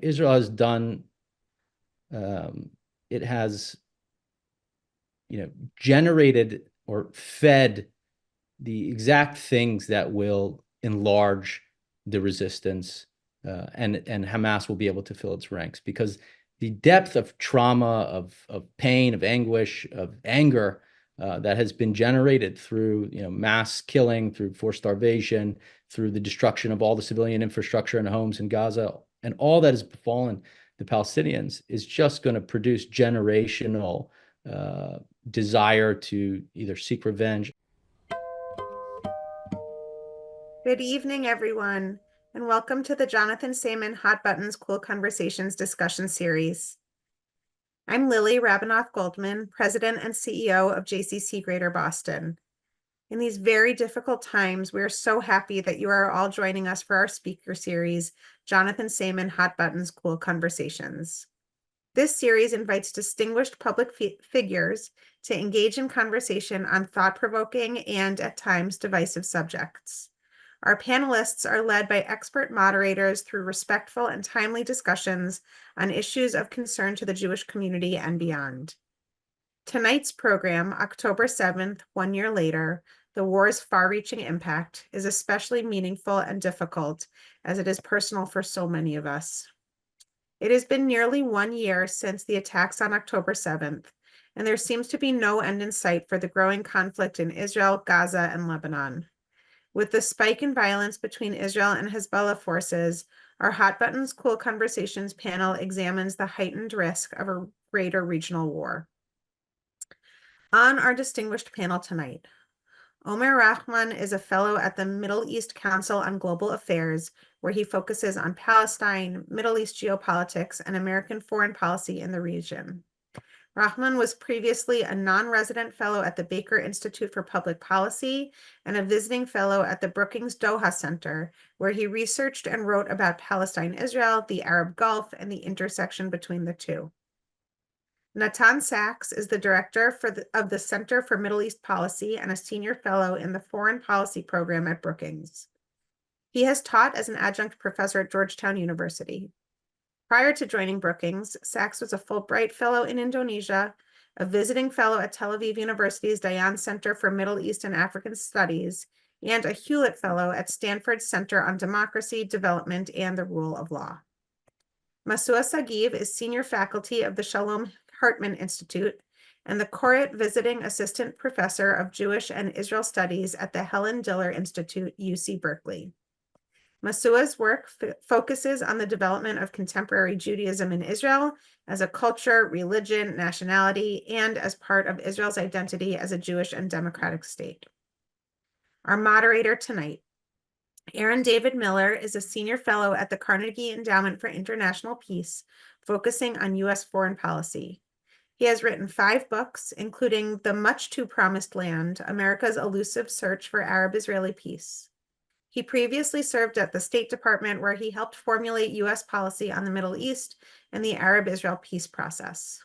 Israel has done, it has, generated or fed the exact things that will enlarge the resistance, and Hamas will be able to fill its ranks, because the depth of trauma, of pain, of anguish, of anger that has been generated through mass killing, through forced starvation, through the destruction of all the civilian infrastructure and homes in Gaza, and all that has befallen the Palestinians is just going to produce generational desire to either seek revenge. Good evening, everyone, and welcome to the Jonathan Saman Hot Buttons Cool Conversations discussion series. I'm Lily Rabinoff-Goldman, President and CEO of JCC Greater Boston. In these very difficult times, we are so happy that you are all joining us for our speaker series, Jonathan Saman Hot Buttons Cool Conversations. This series invites distinguished public figures to engage in conversation on thought-provoking and, at times, divisive subjects. Our panelists are led by expert moderators through respectful and timely discussions on issues of concern to the Jewish community and beyond. Tonight's program, October 7th, 1 year later, The War's Far-Reaching Impact, is especially meaningful and difficult as it is personal for so many of us. It has been nearly 1 year since the attacks on October 7th, and there seems to be no end in sight for the growing conflict in Israel, Gaza, and Lebanon. With the spike in violence between Israel and Hezbollah forces, our Hot Buttons Cool Conversations panel examines the heightened risk of a greater regional war. On our distinguished panel tonight, Omar Rahman is a fellow at the Middle East Council on Global Affairs, where he focuses on Palestine, Middle East geopolitics, and American foreign policy in the region. Rahman was previously a non-resident fellow at the Baker Institute for Public Policy and a visiting fellow at the Brookings Doha Center, where he researched and wrote about Palestine-Israel, the Arab Gulf, and the intersection between the two. Natan Sachs is the director of the Center for Middle East Policy and a senior fellow in the Foreign Policy program at Brookings. He has taught as an adjunct professor at Georgetown University. Prior to joining Brookings, Sachs was a Fulbright Fellow in Indonesia, a visiting fellow at Tel Aviv University's Dayan Center for Middle East and African Studies, and a Hewlett Fellow at Stanford's Center on Democracy, Development, and the Rule of Law. Masua Sagiv is senior faculty of the Shalom Hartman Institute and the Koret Visiting Assistant Professor of Jewish and Israel Studies at the Helen Diller Institute, UC Berkeley. Masua's work focuses on the development of contemporary Judaism in Israel as a culture, religion, nationality, and as part of Israel's identity as a Jewish and democratic state. Our moderator tonight, Aaron David Miller, is a senior fellow at the Carnegie Endowment for International Peace, focusing on U.S. foreign policy. He has written 5 books, including The Much Too Promised Land, America's Elusive Search for Arab-Israeli Peace. He previously served at the State Department, where he helped formulate U.S. policy on the Middle East and the Arab-Israel peace process.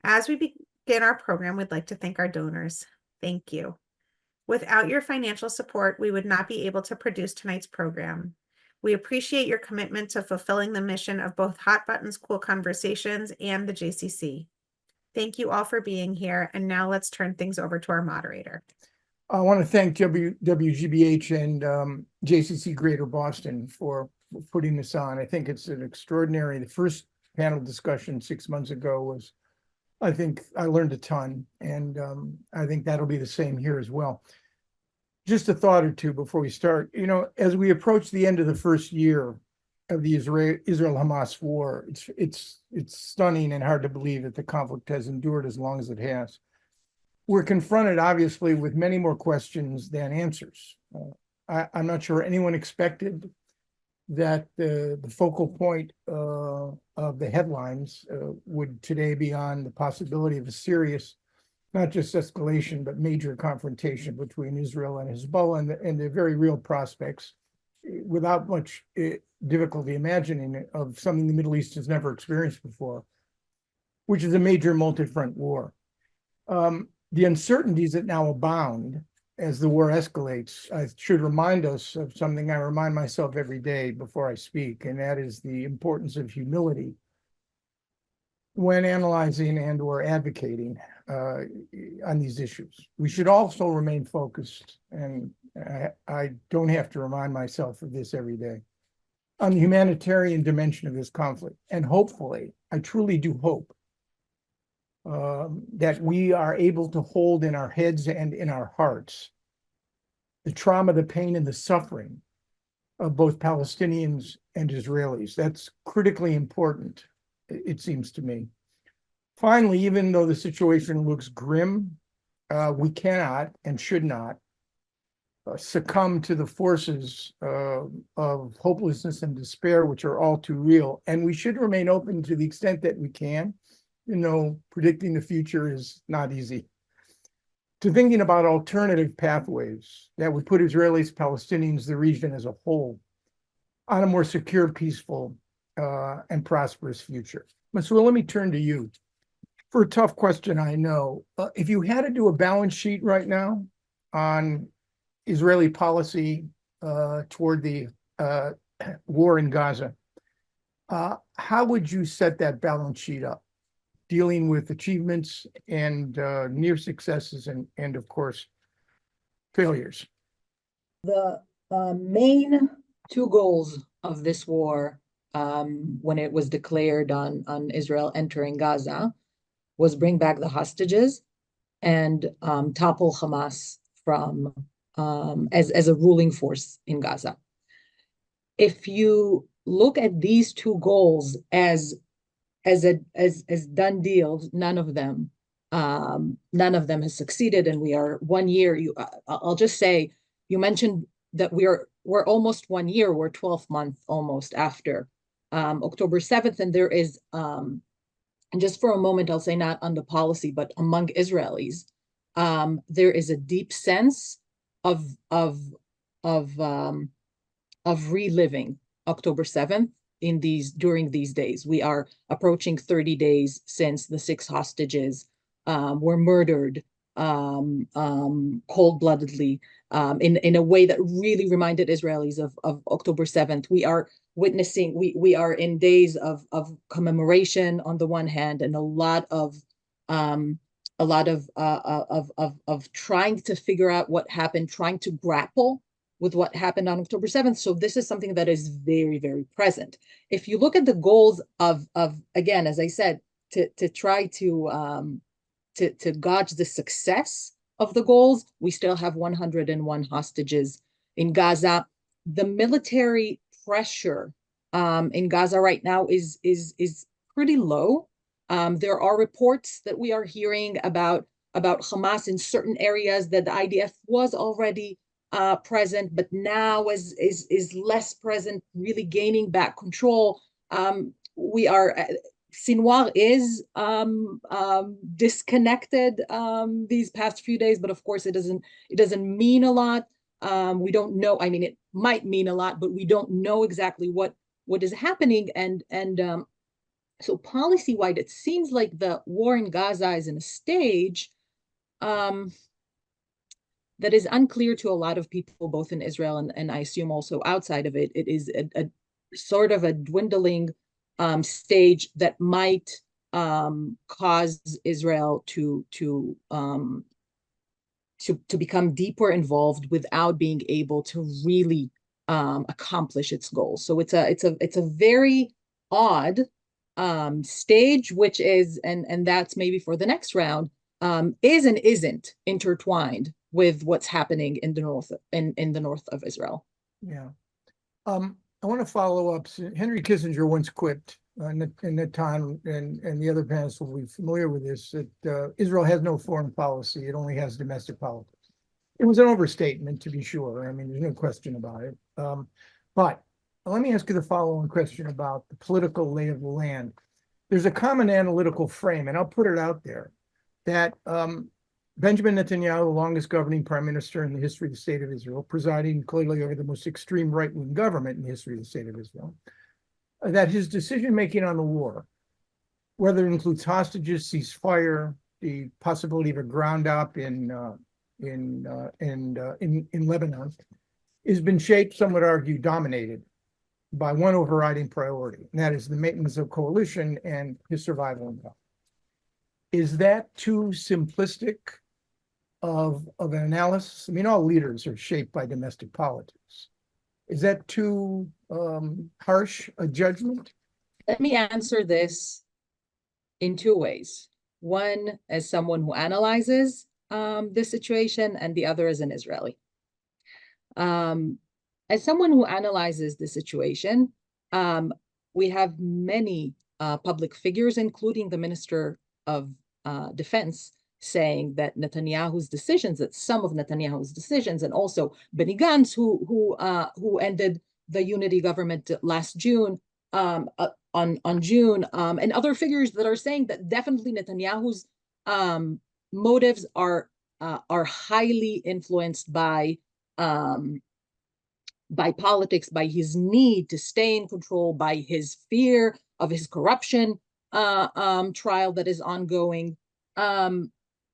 As we begin our program, we'd like to thank our donors. Thank you. Without your financial support, we would not be able to produce tonight's program. We appreciate your commitment to fulfilling the mission of both Hot Buttons Cool Conversations and the JCC. Thank you all for being here, and now let's turn things over to our moderator. I want to thank WGBH and JCC Greater Boston for putting this on. I think it's an extraordinary, the first panel discussion 6 months ago was, I think I learned a ton, and I think that'll be the same here as well. Just a thought or two before we start. As we approach the end of the first year of the Israel-Hamas war, it's stunning and hard to believe that the conflict has endured as long as it has. We're confronted, obviously, with many more questions than answers. I'm not sure anyone expected that the focal point of the headlines would today be on the possibility of a serious, not just escalation, but major confrontation between Israel and Hezbollah, and the very real prospects, without much difficulty imagining, of something the Middle East has never experienced before, which is a major multi-front war. The uncertainties that now abound as the war escalates, I should remind us of something I remind myself every day before I speak, and that is the importance of humility when analyzing and or advocating on these issues. We should also remain focused, and I don't have to remind myself of this every day, on the humanitarian dimension of this conflict. And hopefully, I truly do hope that we are able to hold in our heads and in our hearts the trauma, the pain, and the suffering of both Palestinians and Israelis. That's critically important, it seems to me. Finally, even though the situation looks grim, we cannot and should not succumb to the forces of hopelessness and despair, which are all too real. And we should remain open to the extent that we can. You know, predicting the future is not easy. To thinking about alternative pathways that would put Israelis, Palestinians, the region as a whole, on a more secure, peaceful, and prosperous future. Masua, let me turn to you for a tough question. I know, if you had to do a balance sheet right now on Israeli policy toward the war in Gaza, how would you set that balance sheet up, dealing with achievements and near successes and of course, failures? The main two goals of this war, when it was declared on Israel entering Gaza, was bring back the hostages and topple Hamas from as a ruling force in Gaza. If you look at these two goals as done deals, none of them has succeeded, and we are 1 year. I'll just say, you mentioned that we're almost 1 year. We're 12th month almost after October 7th, and there is and just for a moment, I'll say not on the policy, but among Israelis, there is a deep sense of reliving October 7th during these days. We are approaching 30 days since the 6 hostages were murdered cold-bloodedly in a way that really reminded Israelis of October 7th. We are witnessing, we are in days of commemoration on the one hand, and a lot of trying to figure out what happened, trying to grapple with what happened on October 7th. So this is something that is very, very present. If you look at the goals of again, as I said, to try to gauge the success of the goals, we still have 101 hostages in Gaza. The military pressure in Gaza right now is pretty low. There are reports that we are hearing about Hamas in certain areas that the IDF was already present, but now is less present, really gaining back control. We are Sinwar is disconnected these past few days, but of course it doesn't mean a lot. We don't know. I mean, it might mean a lot, but we don't know exactly what is happening. And so policy-wide, it seems like the war in Gaza is in a stage that is unclear to a lot of people, both in Israel and I assume also outside of it. It is a sort of a dwindling stage that might cause Israel to become deeper involved without being able to really accomplish its goals. So it's a very odd stage, which is, and that's maybe for the next round, is and isn't intertwined with what's happening in the north of Israel. Yeah. I want to follow up. Henry Kissinger once quipped, and Natan and the other panelists will be familiar with this, that Israel has no foreign policy. It only has domestic politics. It was an overstatement, to be sure. I mean, there's no question about it. But let me ask you the following question about the political lay of the land. There's a common analytical frame, and I'll put it out there, that Benjamin Netanyahu, the longest governing prime minister in the history of the state of Israel, presiding clearly over the most extreme right-wing government in the history of the state of Israel, that his decision-making on the war, whether it includes hostages, ceasefire, the possibility of a ground up in in Lebanon has been shaped, some would argue, dominated by one overriding priority, and that is the maintenance of coalition and his survival in power. Is that too simplistic of an analysis? I mean, all leaders are shaped by domestic politics. Is that too harsh a judgment? Let me answer this in two ways. One, as someone who analyzes this situation, and the other as an Israeli. As someone who analyzes the situation, we have many public figures, including the Minister of Defense, saying that Netanyahu's decisions, that some of Netanyahu's decisions, and also Benny Gantz, who ended the unity government last June, on June, and other figures that are saying that definitely Netanyahu's motives are highly influenced by politics, by his need to stay in control, by his fear of his corruption trial that is ongoing.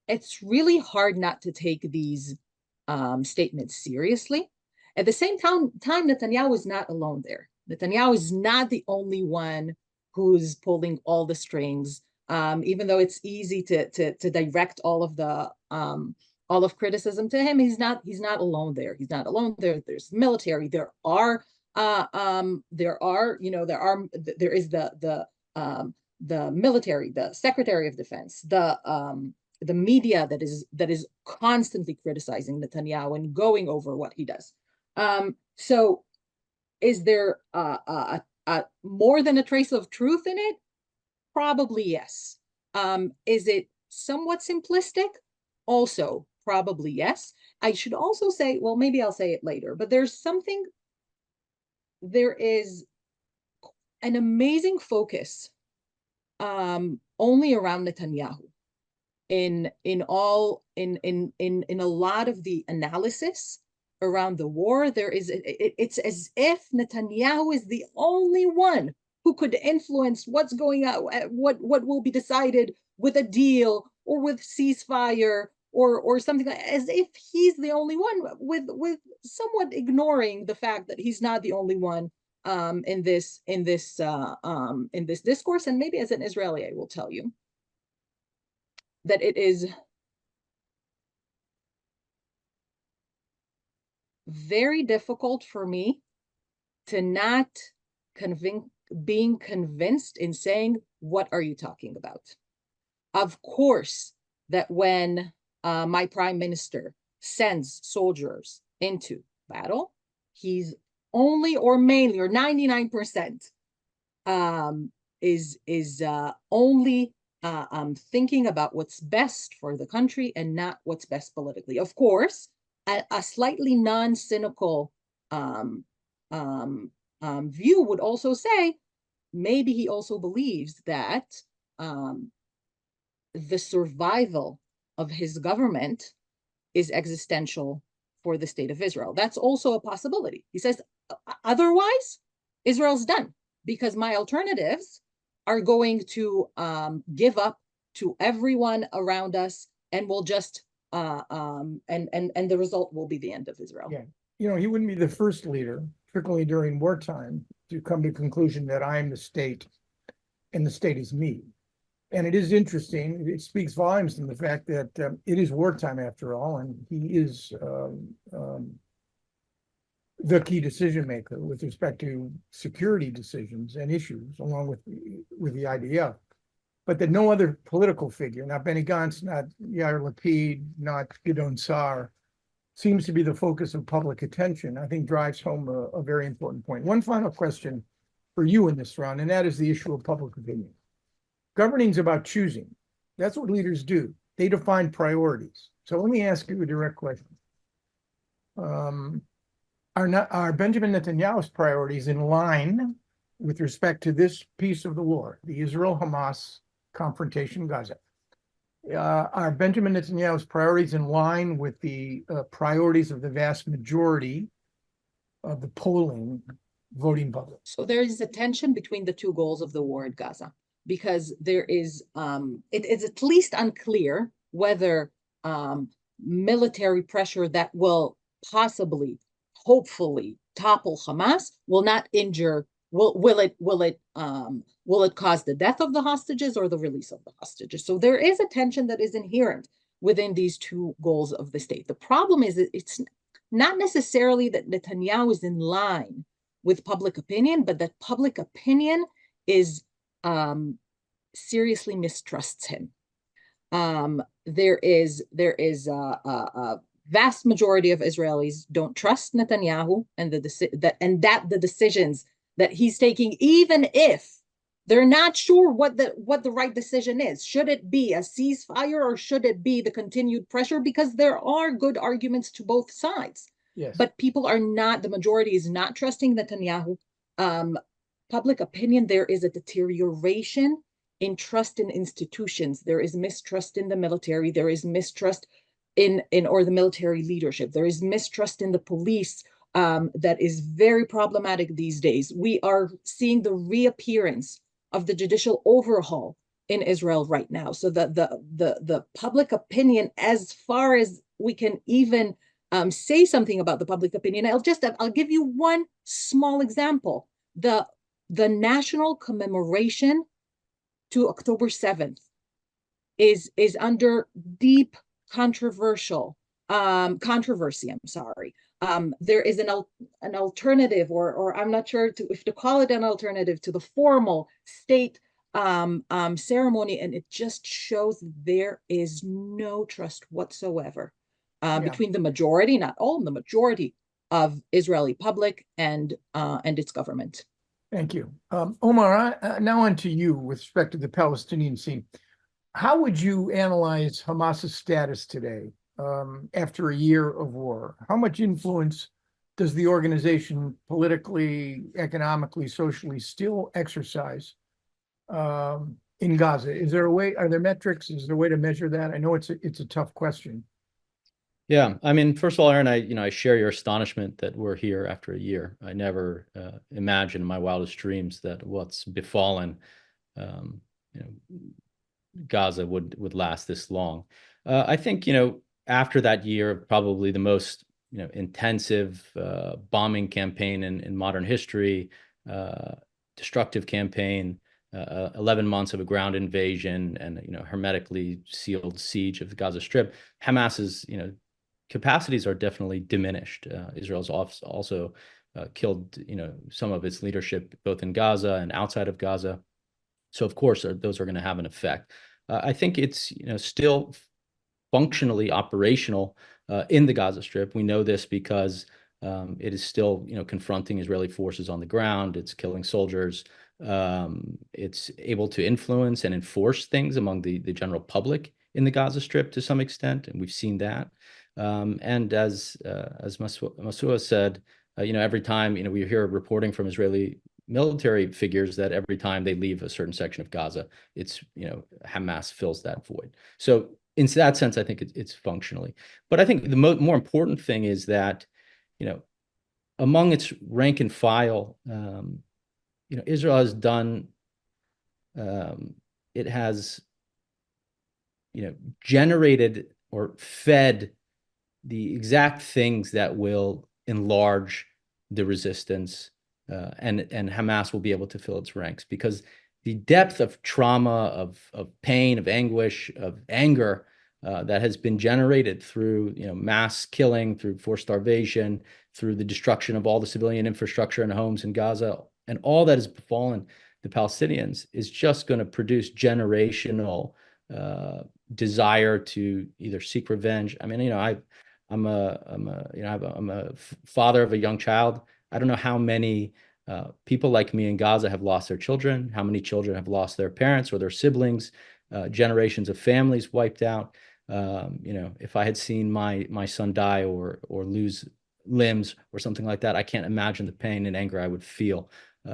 It's really hard not to take these statements seriously. At the same time, Netanyahu is not alone there. Netanyahu is not the only one who's pulling all the strings, even though it's easy to direct all of criticism to him. He's not alone there. He's not alone there. There's military. There is the military, the Secretary of Defense, the media that is constantly criticizing Netanyahu and going over what he does. So is there more than a trace of truth in it? Probably yes. Is it somewhat simplistic? Also, probably yes. I should also say, well, maybe I'll say it later, but there is an amazing focus only around Netanyahu in a lot of the analysis around the war. It's as if Netanyahu is the only one who could influence what's going on, what will be decided with a deal or with ceasefire or something, as if he's the only one, with somewhat ignoring the fact that he's not the only one in this discourse. And maybe as an Israeli, I will tell you that it is very difficult for me to not being convinced in saying, what are you talking about? Of course, that when my prime minister sends soldiers into battle, he's only or mainly or 99% is only thinking about what's best for the country and not what's best politically. Of course, a slightly non-cynical view would also say, maybe he also believes that the survival of his government is existential for the state of Israel. That's also a possibility. He says, otherwise, Israel's done, because my alternatives are going to give up to everyone around us, and we'll just and the result will be the end of Israel. Yeah, he wouldn't be the first leader, particularly during wartime, to come to the conclusion that I am the state and the state is me. And it is interesting. It speaks volumes in the fact that it is wartime after all, and he is the key decision maker with respect to security decisions and issues, along with the IDF. But that no other political figure, not Benny Gantz, not Yair Lapid, not Gideon Sa'ar, seems to be the focus of public attention, I think drives home a very important point. One final question for you in this round, and that is the issue of public opinion. Governing is about choosing. That's what leaders do. They define priorities. So let me ask you a direct question. Are Benjamin Netanyahu's priorities in line with respect to this piece of the war, the Israel-Hamas confrontation in Gaza? Are Benjamin Netanyahu's priorities in line with the priorities of the vast majority of the polling voting public? So there is a tension between the two goals of the war in Gaza, because there is, it is at least unclear whether military pressure that will possibly, hopefully, topple Hamas will not injure. Will it cause the death of the hostages or the release of the hostages? So there is a tension that is inherent within these two goals of the state. The problem is that it's not necessarily that Netanyahu is in line with public opinion, but that public opinion is seriously mistrusts him. There is a vast majority of Israelis don't trust Netanyahu and the decisions that he's taking, even if they're not sure what the right decision is. Should it be a ceasefire or should it be the continued pressure? Because there are good arguments to both sides. Yes. But people are not, the majority is not trusting Netanyahu. Public opinion, there is a deterioration in trust in institutions. There is mistrust in the military. There is mistrust in the military leadership. There is mistrust in the police that is very problematic these days. We are seeing the reappearance of the judicial overhaul in Israel right now. So the public opinion, as far as we can even say something about the public opinion, I'll give you one small example. The national commemoration to October 7th is under deep controversy. I'm sorry. There is an alternative, or I'm not sure if to call it an alternative to the formal state ceremony, and it just shows there is no trust whatsoever between the majority, not all, the majority of Israeli public and its government. Thank you. Omar, now on to you with respect to the Palestinian scene. How would you analyze Hamas's status today after a year of war? How much influence does the organization politically, economically, socially still exercise in Gaza? Is there a way, are there metrics? Is there a way to measure that? I know it's a tough question. Yeah, I mean, first of all, Aaron, I share your astonishment that we're here after a year. I never imagined in my wildest dreams that what's befallen, Gaza would last this long. I think, after that year of probably the most, intensive bombing campaign in modern history, destructive campaign, 11 months of a ground invasion, and hermetically sealed siege of the Gaza Strip, Hamas's capacities are definitely diminished. Israel's also killed, some of its leadership both in Gaza and outside of Gaza. So of course, those are going to have an effect. I think it's still functionally operational in the Gaza Strip. We know this because it is still confronting Israeli forces on the ground. It's killing soldiers. It's able to influence and enforce things among the general public in the Gaza Strip to some extent, and we've seen that. And as Masua said, every time we hear reporting from Israeli military figures that every time they leave a certain section of Gaza, it's Hamas fills that void. So in that sense, I think it's functionally. But I think the more important thing is that among its rank and file, Israel has done. It has generated or fed the exact things that will enlarge the resistance, and Hamas will be able to fill its ranks, because the depth of trauma, of pain, of anguish, of anger that has been generated through mass killing, through forced starvation, through the destruction of all the civilian infrastructure and homes in Gaza, and all that has befallen the Palestinians is just going to produce generational desire to either seek revenge. I mean, I'm a father of a young child. I don't know how many people like me in Gaza have lost their children, how many children have lost their parents or their siblings, generations of families wiped out. If I had seen my son die or lose limbs or something like that, I can't imagine the pain and anger I would feel.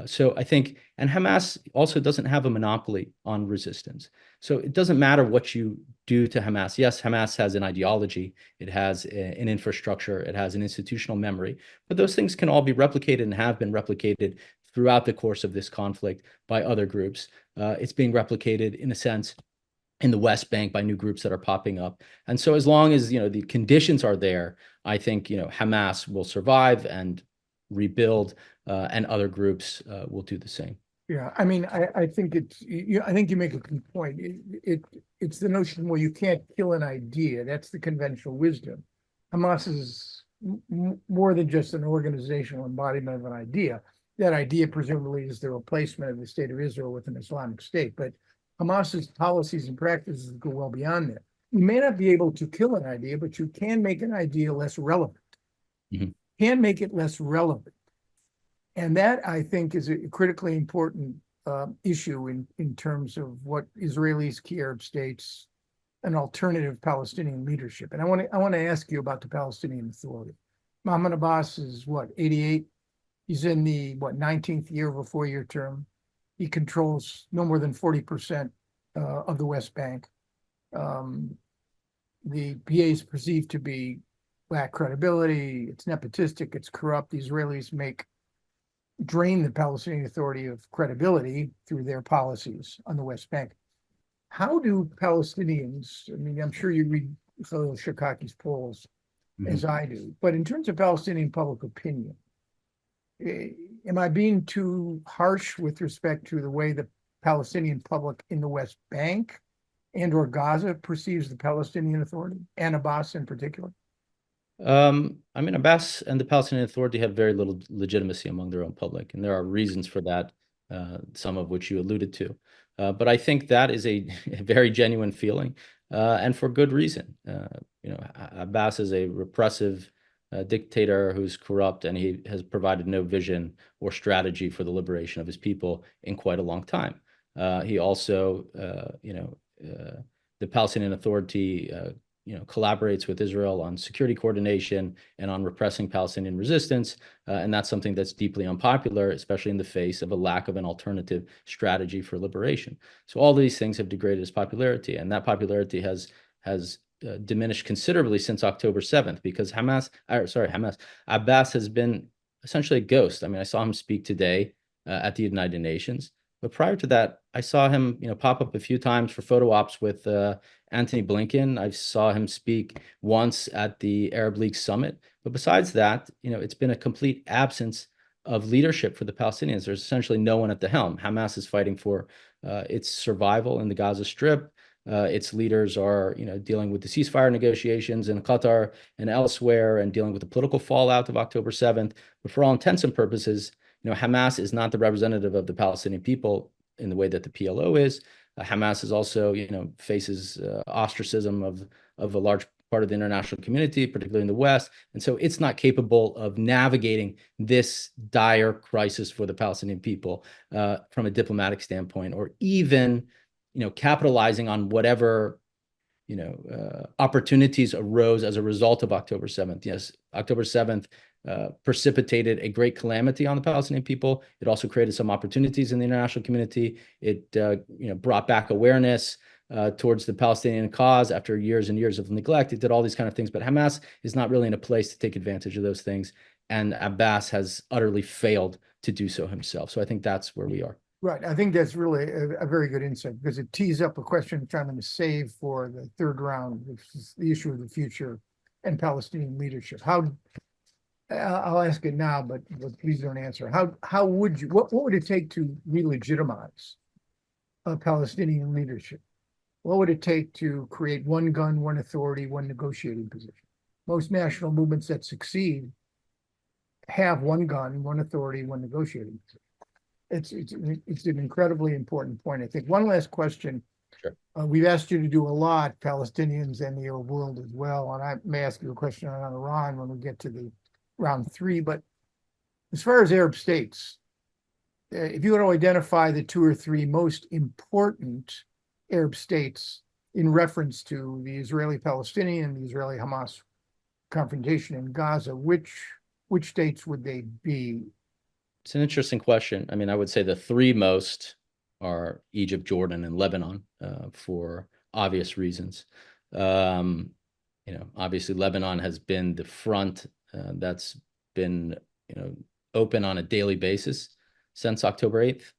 So I think, and Hamas also doesn't have a monopoly on resistance. So it doesn't matter what you do to Hamas. Yes, Hamas has an ideology, it has an infrastructure, it has an institutional memory, but those things can all be replicated and have been replicated throughout the course of this conflict by other groups. It's being replicated, in a sense, in the West Bank by new groups that are popping up. And so as long as, the conditions are there, I think, Hamas will survive and rebuild, and other groups will do the same. Yeah, I mean, I think I think you make a good point. It's the notion where you can't kill an idea. That's the conventional wisdom. Hamas is more than just an organizational embodiment of an idea. That idea presumably is the replacement of the state of Israel with an Islamic state. But Hamas's policies and practices go well beyond that. You may not be able to kill an idea, but you can make an idea less relevant. Mm-hmm. Can make it less relevant. And that, I think, is a critically important issue in terms of what Israelis, key Arab states, an alternative Palestinian leadership. And I want to ask you about the Palestinian Authority. Mahmoud Abbas is what, 88? He's in the 19th year of a 4-year term. He controls no more than 40% of the West Bank. The PA is perceived to be lack credibility. It's nepotistic. It's corrupt. The Israelis drain the Palestinian Authority of credibility through their policies on the West Bank. How do Palestinians, I mean, I'm sure you read Khalil Shikaki's polls as I do, but in terms of Palestinian public opinion, am I being too harsh with respect to the way the Palestinian public in the West Bank and or Gaza perceives the Palestinian Authority and Abbas in particular? I mean, Abbas and the Palestinian Authority have very little legitimacy among their own public, and there are reasons for that, some of which you alluded to. But I think that is a very genuine feeling, and for good reason. Abbas is a repressive dictator who's corrupt, and he has provided no vision or strategy for the liberation of his people in quite a long time. He also, the Palestinian Authority collaborates with Israel on security coordination and on repressing Palestinian resistance. And that's something that's deeply unpopular, especially in the face of a lack of an alternative strategy for liberation. So all these things have degraded his popularity, and that popularity has diminished considerably since October 7th, because Abbas has been essentially a ghost. I mean, I saw him speak today at the United Nations. But prior to that, I saw him, pop up a few times for photo ops with Antony Blinken. I saw him speak once at the Arab League summit. But besides that, it's been a complete absence of leadership for the Palestinians. There's essentially no one at the helm. Hamas is fighting for its survival in the Gaza Strip. Its leaders are, dealing with the ceasefire negotiations in Qatar and elsewhere, and dealing with the political fallout of October 7th. But for all intents and purposes, Hamas is not the representative of the Palestinian people in the way that the PLO is. Hamas is also, faces ostracism of a large part of the international community, particularly in the West. And so it's not capable of navigating this dire crisis for the Palestinian people from a diplomatic standpoint, or even, capitalizing on whatever opportunities arose as a result of October 7th. Yes, October 7th precipitated a great calamity on the Palestinian people. It also created some opportunities in the international community. It brought back awareness towards the Palestinian cause after years and years of neglect. It did all these kind of things, but Hamas is not really in a place to take advantage of those things. And Abbas has utterly failed to do so himself. So I think that's where we are. Right. I think that's really a very good insight, because it tees up a question I'm trying to save for the third round, which is the issue of the future and Palestinian leadership. I'll ask it now, but please don't answer. How would you, what would it take to re-legitimize a Palestinian leadership? What would it take to create one gun, one authority, one negotiating position? Most national movements that succeed have one gun, one authority, one negotiating position. It's an incredibly important point. I think one last question. Sure. We've asked you to do a lot, Palestinians and the Arab world as well. And I may ask you a question on Iran when we get to the round 3. But as far as Arab states, if you want to identify the 2 or 3 most important Arab states in reference to the Israeli-Palestinian, the Israeli-Hamas confrontation in Gaza, which states would they be? It's an interesting question. I mean, I would say the 3 most are Egypt, Jordan, and Lebanon for obvious reasons. Obviously Lebanon has been the front that's been, open on a daily basis since October 8th.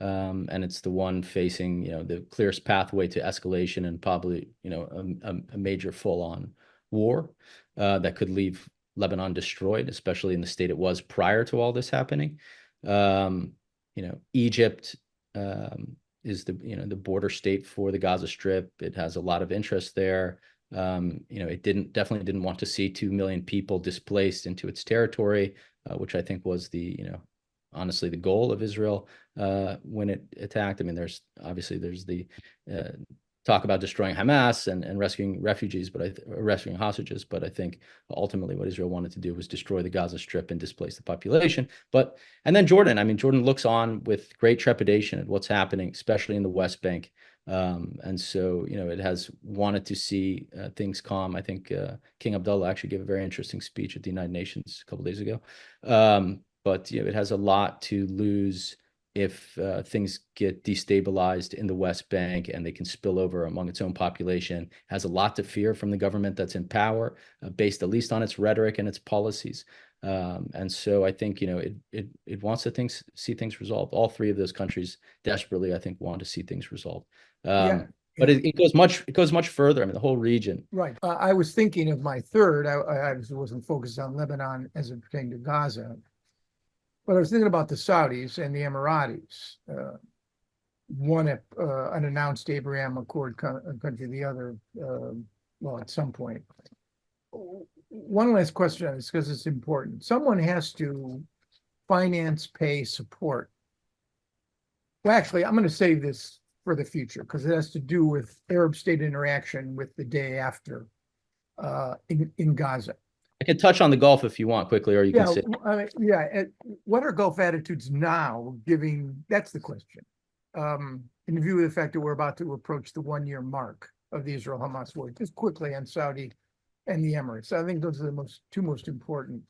and it's the one facing, the clearest pathway to escalation and probably, a major full-on war that could leave Lebanon destroyed, especially in the state it was prior to all this happening. Egypt is the border state for the Gaza Strip. It has a lot of interest there. It definitely didn't want to see 2 million people displaced into its territory, which I think was honestly the goal of Israel when it attacked. I mean, there's the talk about destroying Hamas and rescuing refugees, rescuing hostages. But I think ultimately what Israel wanted to do was destroy the Gaza Strip and displace the population. And then Jordan. I mean, Jordan looks on with great trepidation at what's happening, especially in the West Bank. And so, it has wanted to see things calm. I think King Abdullah actually gave a very interesting speech at the United Nations a couple of days ago. But it has a lot to lose if things get destabilized in the West Bank and they can spill over among its own population. It has a lot to fear from the government that's in power, based at least on its rhetoric and its policies. And so I think it wants to see things resolved. All three of those countries desperately, I think, want to see things resolved. But it goes much further. I mean, the whole region. Right. I was thinking of my third. I wasn't focused on Lebanon as it pertained to Gaza, but I was thinking about the Saudis and the Emiratis. One unannounced Abraham Accord country, the other, at some point. One last question on this because it's important. Someone has to finance, pay, support. Well, actually, I'm going to save this for the future because it has to do with Arab state interaction with the day after in Gaza. I can touch on the Gulf if you want quickly, or you can sit. What are Gulf attitudes now, that's the question. In view of the fact that we're about to approach the 1-year mark of the Israel-Hamas war, just quickly on Saudi and the Emirates. I think those are the two most important.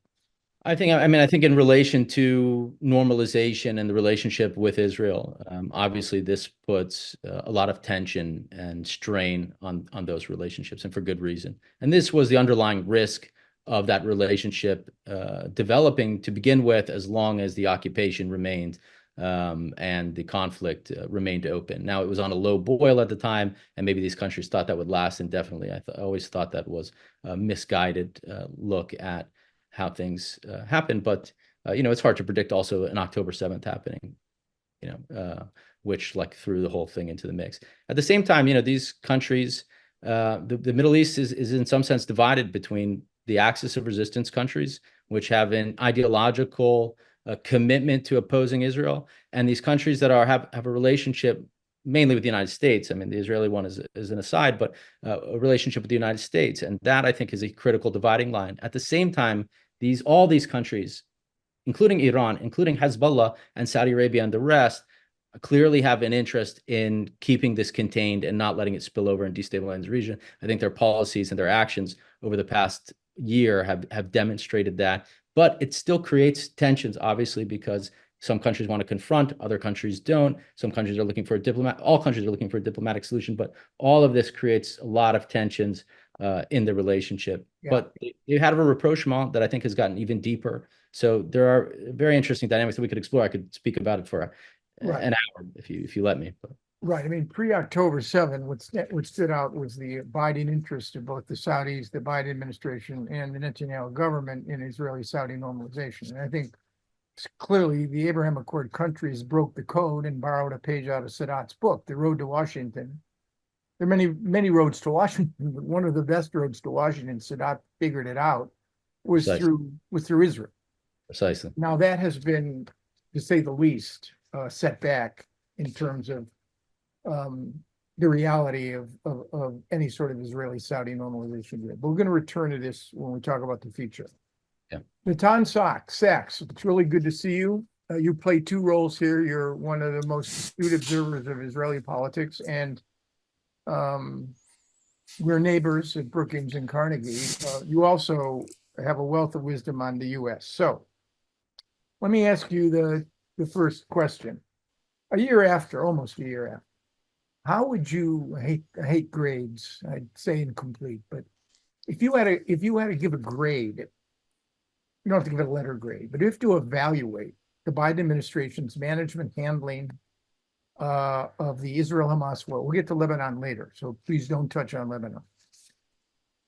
I think in relation to normalization and the relationship with Israel, obviously this puts a lot of tension and strain on those relationships, and for good reason. And this was the underlying risk of that relationship developing to begin with, as long as the occupation remained and the conflict remained open. Now, it was on a low boil at the time, and maybe these countries thought that would last indefinitely. I always thought that was a misguided look at how things happen. But, it's hard to predict also an October 7th happening, which threw the whole thing into the mix. At the same time, these countries, the Middle East is in some sense divided between the axis of resistance countries, which have an ideological commitment to opposing Israel, and these countries that have a relationship mainly with the United States. I mean, the Israeli one is an aside, but a relationship with the United States. And that, I think, is a critical dividing line. At the same time, all these countries, including Iran, including Hezbollah and Saudi Arabia and the rest, clearly have an interest in keeping this contained and not letting it spill over and destabilize the region. I think their policies and their actions over the past year have demonstrated that. But it still creates tensions, obviously, because some countries want to confront, other countries don't. Some countries are looking for all countries are looking for a diplomatic solution, but all of this creates a lot of tensions in the relationship. Yeah. But you have a rapprochement that I think has gotten even deeper. So there are very interesting dynamics that we could explore. I could speak about it for an hour if you let me. But. Right. I mean, pre-October 7, what stood out was the abiding interest of both the Saudis, the Biden administration, and the Netanyahu government in Israeli-Saudi normalization. And I think clearly the Abraham Accord countries broke the code and borrowed a page out of Sadat's book, The Road to Washington. There are many roads to Washington, but one of the best roads to Washington, Sadat figured it out, was through Israel. Precisely. Now that has been, to say the least, set back in terms of the reality of any sort of Israeli-Saudi normalization. But we're going to return to this when we talk about the future. Yeah. Natan Sachs, it's really good to see you. You play two roles here. You're one of the most astute observers of Israeli politics, and we're neighbors at Brookings and Carnegie. You also have a wealth of wisdom on the U.S. So let me ask you the first question. Almost a year after, how would you, I hate grades, I'd say incomplete, but if you had to give a grade, you don't have to give it a letter grade, but you have to evaluate the Biden administration's management, handling, of the Israel-Hamas war. We'll get to Lebanon later, so please don't touch on Lebanon.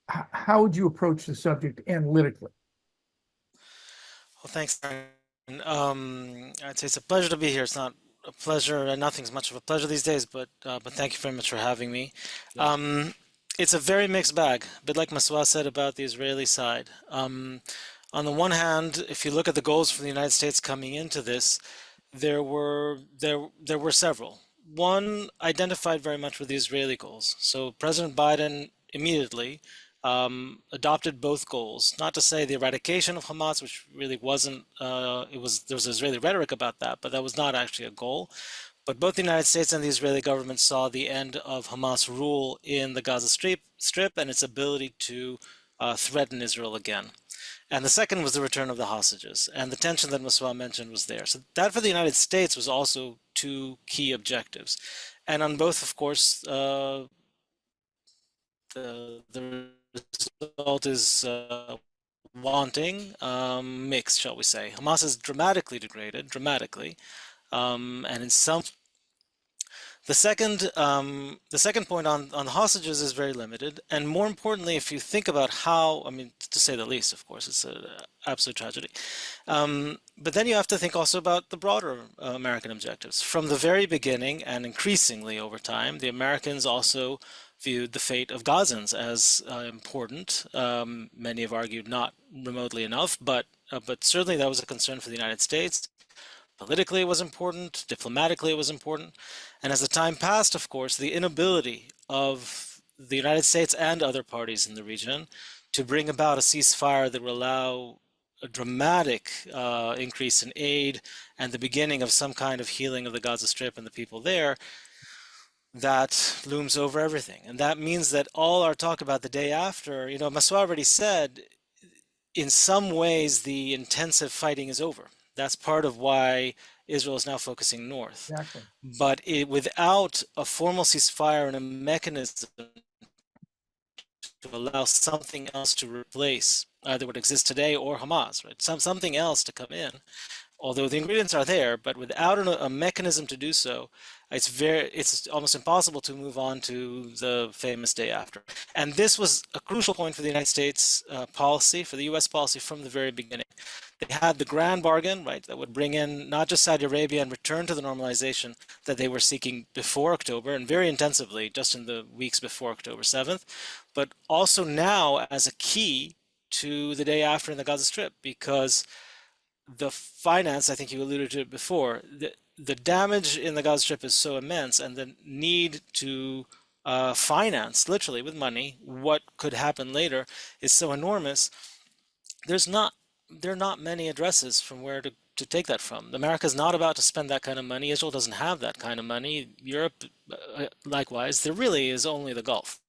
How would you approach the subject analytically? Well, thanks, Aaron. I'd say it's a pleasure to be here. It's not a pleasure, and nothing's much of a pleasure these days, but thank you very much for having me. It's a very mixed bag, a bit like Masua said about the Israeli side. On the one hand, if you look at the goals for the United States coming into this, there were several. One identified very much with the Israeli goals. So President Biden immediately adopted both goals. Not to say the eradication of Hamas, which really wasn't. There was Israeli rhetoric about that, but that was not actually a goal. But both the United States and the Israeli government saw the end of Hamas rule in the Gaza Strip and its ability to threaten Israel again. And the second was the return of the hostages. And the tension that Masua mentioned was there. So that for the United States was also two key objectives. And on both, of course, the result is wanting, mixed, shall we say. Hamas is dramatically degraded, and in some the second point on the hostages is very limited, and more importantly, if you think about how, I mean, to say the least, of course, it's an absolute tragedy. But then you have to think also about the broader American objectives. From the very beginning, and increasingly over time, the Americans also viewed the fate of Gazans as important. Many have argued not remotely enough, but certainly that was a concern for the United States. Politically, it was important. Diplomatically, it was important. And as the time passed, of course, the inability of the United States and other parties in the region to bring about a ceasefire that will allow a dramatic increase in aid and the beginning of some kind of healing of the Gaza Strip and the people there, that looms over everything. And that means that all our talk about the day after, you know, Masua already said, in some ways, the intensive fighting is over. That's part of why Israel is now focusing north. Exactly. But without a formal ceasefire and a mechanism to allow something else to replace either what exists today or Hamas, right? Something else to come in. Although the ingredients are there, but without a mechanism to do so, it's almost impossible to move on to the famous day after. And this was a crucial point for the United States policy, for the U.S. policy from the very beginning. They had the grand bargain, right, that would bring in not just Saudi Arabia and return to the normalization that they were seeking before October, and very intensively just in the weeks before October 7th, but also now as a key to the day after in the Gaza Strip, because the finance, I think you alluded to it before, the damage in the Gaza Strip is so immense, and the need to finance, literally with money, what could happen later is so enormous. There are not many addresses from where to take that from. America's not about to spend that kind of money. Israel doesn't have that kind of money. Europe, likewise. There really is only the Gulf.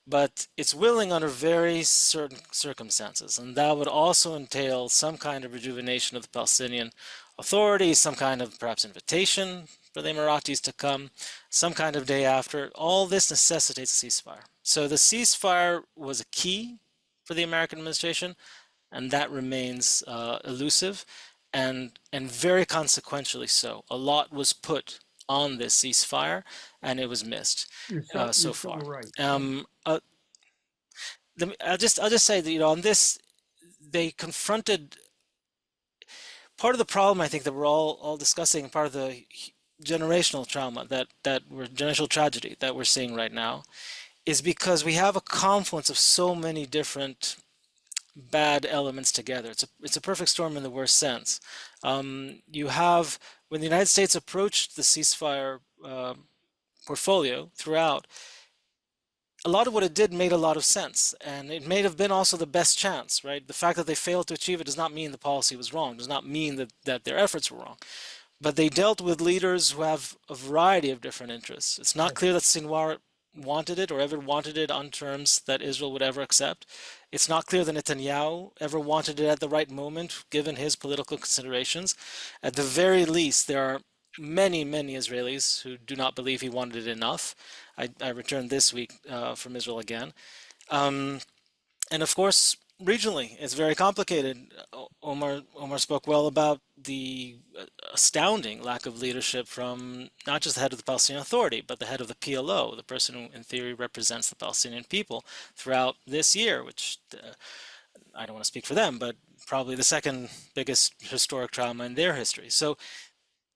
But it's willing under very certain circumstances, and that would also entail some kind of rejuvenation of the Palestinian Authority, some kind of perhaps invitation for the Emiratis to come, some kind of day after. All this necessitates a ceasefire. So the ceasefire was a key for the American administration, and that remains elusive, and very consequentially so. A lot was put on this ceasefire, and it was missed so far. Right. I'll just say that, you know, on this, they confronted part of the problem, I think, that we're all discussing, part of the generational trauma generational tragedy that we're seeing right now, is because we have a confluence of so many different bad elements together. It's a perfect storm in the worst sense. You have, when the United States approached the ceasefire portfolio throughout, a lot of what it did made a lot of sense, and it may have been also the best chance, right? The fact that they failed to achieve it does not mean the policy was wrong, does not mean that their efforts were wrong. But they dealt with leaders who have a variety of different interests. It's not clear that Sinwar wanted it or ever wanted it on terms that Israel would ever accept. It's not clear that Netanyahu ever wanted it at the right moment, given his political considerations. At the very least, there are many Israelis who do not believe he wanted it enough. I returned this week from Israel again. And of course, regionally, it's very complicated. Omar spoke well about the astounding lack of leadership from not just the head of the Palestinian Authority, but the head of the PLO, the person who in theory represents the Palestinian people throughout this year, which I don't want to speak for them, but probably the second biggest historic trauma in their history. So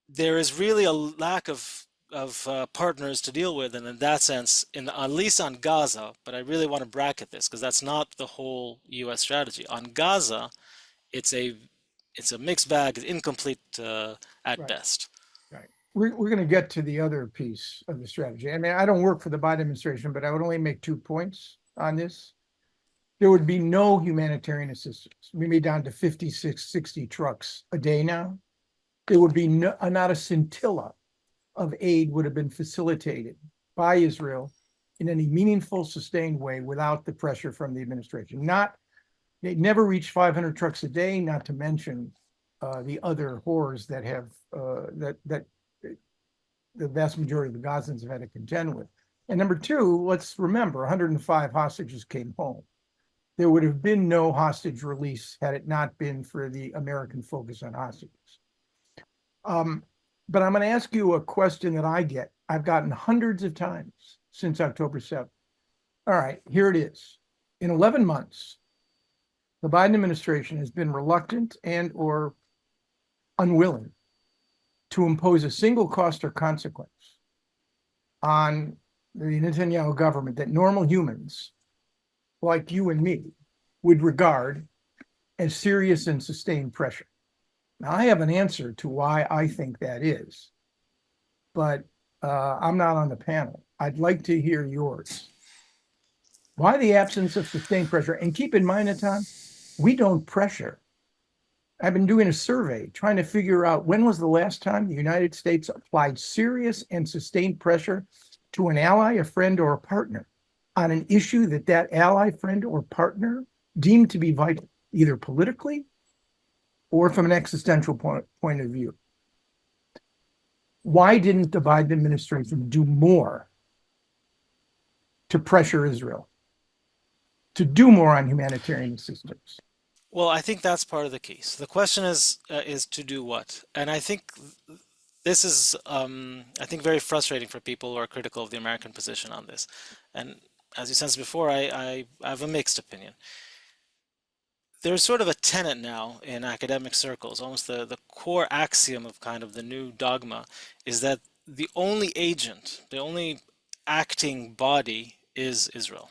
there is really a lack of partners to deal with, and in that sense, at least on Gaza, but I really want to bracket this because that's not the whole U.S. strategy. On Gaza, it's a mixed bag, it's incomplete at Right. best. Right. We're going to get to the other piece of the strategy. I mean, I don't work for the Biden administration, but I would only make 2 points on this. There would be no humanitarian assistance. We may be down to 56, 60 trucks a day now. There would be not a scintilla of aid would have been facilitated by Israel in any meaningful, sustained way without the pressure from the administration. They never reached 500 trucks a day, not to mention the other horrors that have that the vast majority of the Gazans have had to contend with. And number two, let's remember, 105 hostages came home. There would have been no hostage release had it not been for the American focus on hostages. But I'm going to ask you a question that I've gotten hundreds of times since October 7th. All right, here it is. In 11 months, the Biden administration has been reluctant and or unwilling to impose a single cost or consequence on the Netanyahu government that normal humans like you and me would regard as serious and sustained pressure. Now, I have an answer to why I think that is, but I'm not on the panel. I'd like to hear yours. Why the absence of sustained pressure? And keep in mind, Natan, we don't pressure. I've been doing a survey trying to figure out when was the last time the United States applied serious and sustained pressure to an ally, a friend, or a partner on an issue that ally, friend, or partner deemed to be vital, either politically or from an existential point of view. Why didn't the Biden administration do more to pressure Israel, to do more on humanitarian assistance? Well, I think that's part of the key. So the question is to do what? And I think this is, I think, very frustrating for people who are critical of the American position on this. And as you sensed before, I have a mixed opinion. There's sort of a tenet now in academic circles, almost the core axiom of kind of the new dogma, is that the only agent, the only acting body is Israel,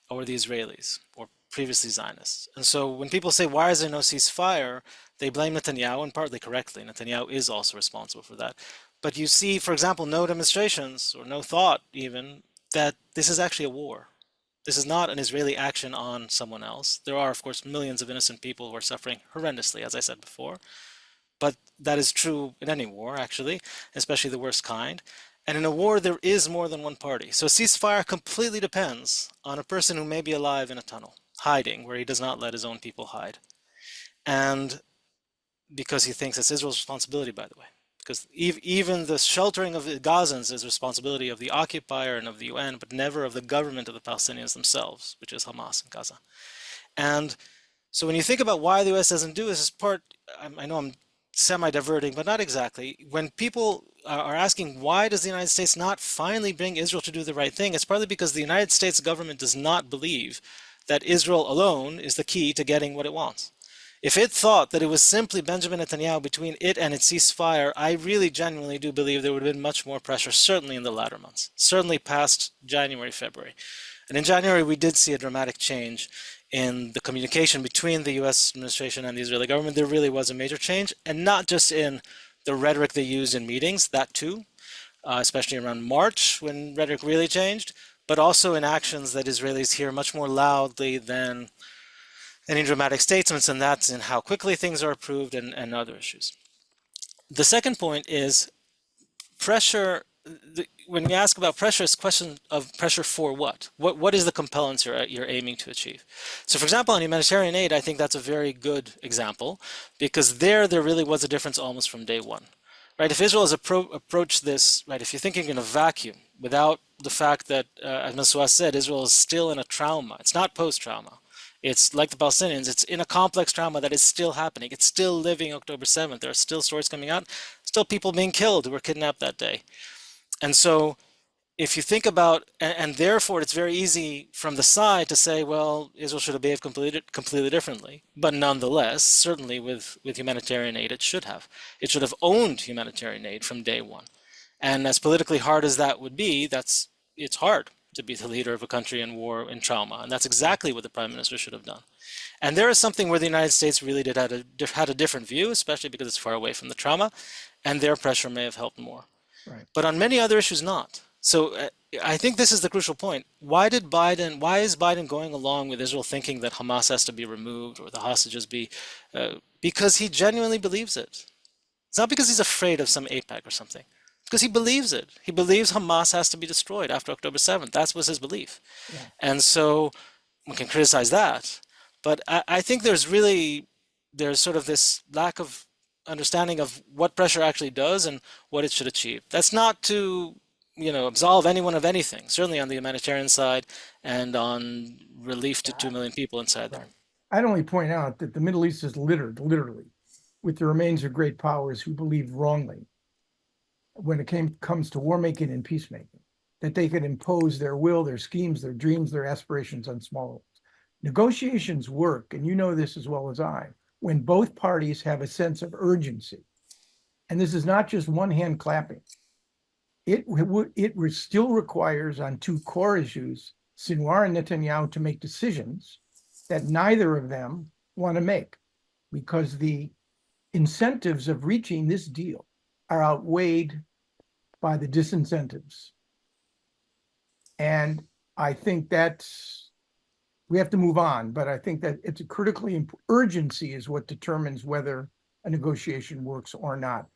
or the Israelis, or previously Zionists. And so when people say, why is there no ceasefire, they blame Netanyahu, and partly correctly. Netanyahu is also responsible for that. But you see, for example, no demonstrations, or no thought even, that this is actually a war. This is not an Israeli action on someone else. There are, of course, millions of innocent people who are suffering horrendously, as I said before. But that is true in any war, actually, especially the worst kind. And in a war, there is more than one party. So ceasefire completely depends on a person who may be alive in a tunnel, hiding, where he does not let his own people hide. And because he thinks it's Israel's responsibility, by the way. Because even the sheltering of the Gazans is responsibility of the occupier and of the UN, but never of the government of the Palestinians themselves, which is Hamas in Gaza. And so when you think about why the US doesn't do this, is part, I know I'm semi-diverting, but not exactly. When people are asking, why does the United States not finally bring Israel to do the right thing? It's partly because the United States government does not believe that Israel alone is the key to getting what it wants. If it thought that it was simply Benjamin Netanyahu between it and its ceasefire, I really genuinely do believe there would have been much more pressure, certainly in the latter months, certainly past January, February. And in January, we did see a dramatic change in the communication between the US administration and the Israeli government. There really was a major change, and not just in the rhetoric they used in meetings, that too, especially around March when rhetoric really changed, but also in actions that Israelis hear much more loudly than any dramatic statements, and that's in how quickly things are approved and other issues. The second point is pressure. When you ask about pressure, it's a question of pressure for what? What is the compellence you're aiming to achieve? So for example, on humanitarian aid, I think that's a very good example, because there really was a difference almost from day one. Right? If Israel has approached this, right, if you're thinking in a vacuum, without the fact that, as Masua said, Israel is still in a trauma. It's not post-trauma. It's like the Palestinians, it's in a complex trauma that is still happening. It's still living October 7th. There are still stories coming out, still people being killed who were kidnapped that day. And so if you think about, and therefore it's very easy from the side to say, well, Israel should have behaved completely differently. But nonetheless, certainly with humanitarian aid, it should have. It should have owned humanitarian aid from day one. And as politically hard as that would be, it's hard to be the leader of a country in war and trauma. And that's exactly what the prime minister should have done. And there is something where the United States really had a different view, especially because it's far away from the trauma, and their pressure may have helped more. Right. But on many other issues, not. So I think this is the crucial point. Why is Biden going along with Israel thinking that Hamas has to be removed or the hostages be, because he genuinely believes it. It's not because he's afraid of some AIPAC or something. Because he believes it. He believes Hamas has to be destroyed after October 7th. That was his belief. Yeah. And so we can criticize that. But I think there's sort of this lack of understanding of what pressure actually does and what it should achieve. That's not to, absolve anyone of anything, certainly on the humanitarian side and on relief to 2 million people inside there. I'd only point out that the Middle East is littered, literally, with the remains of great powers who believed wrongly when it comes to war making and peacemaking, that they could impose their will, their schemes, their dreams, their aspirations on small. Negotiations work, and you know this as well as I, when both parties have a sense of urgency. And this is not just one hand clapping. It still requires on two core issues, Sinwar and Netanyahu, to make decisions that neither of them want to make, because the incentives of reaching this deal are outweighed by the disincentives. And I think we have to move on, but I think that it's a critically urgency is what determines whether a negotiation works or not.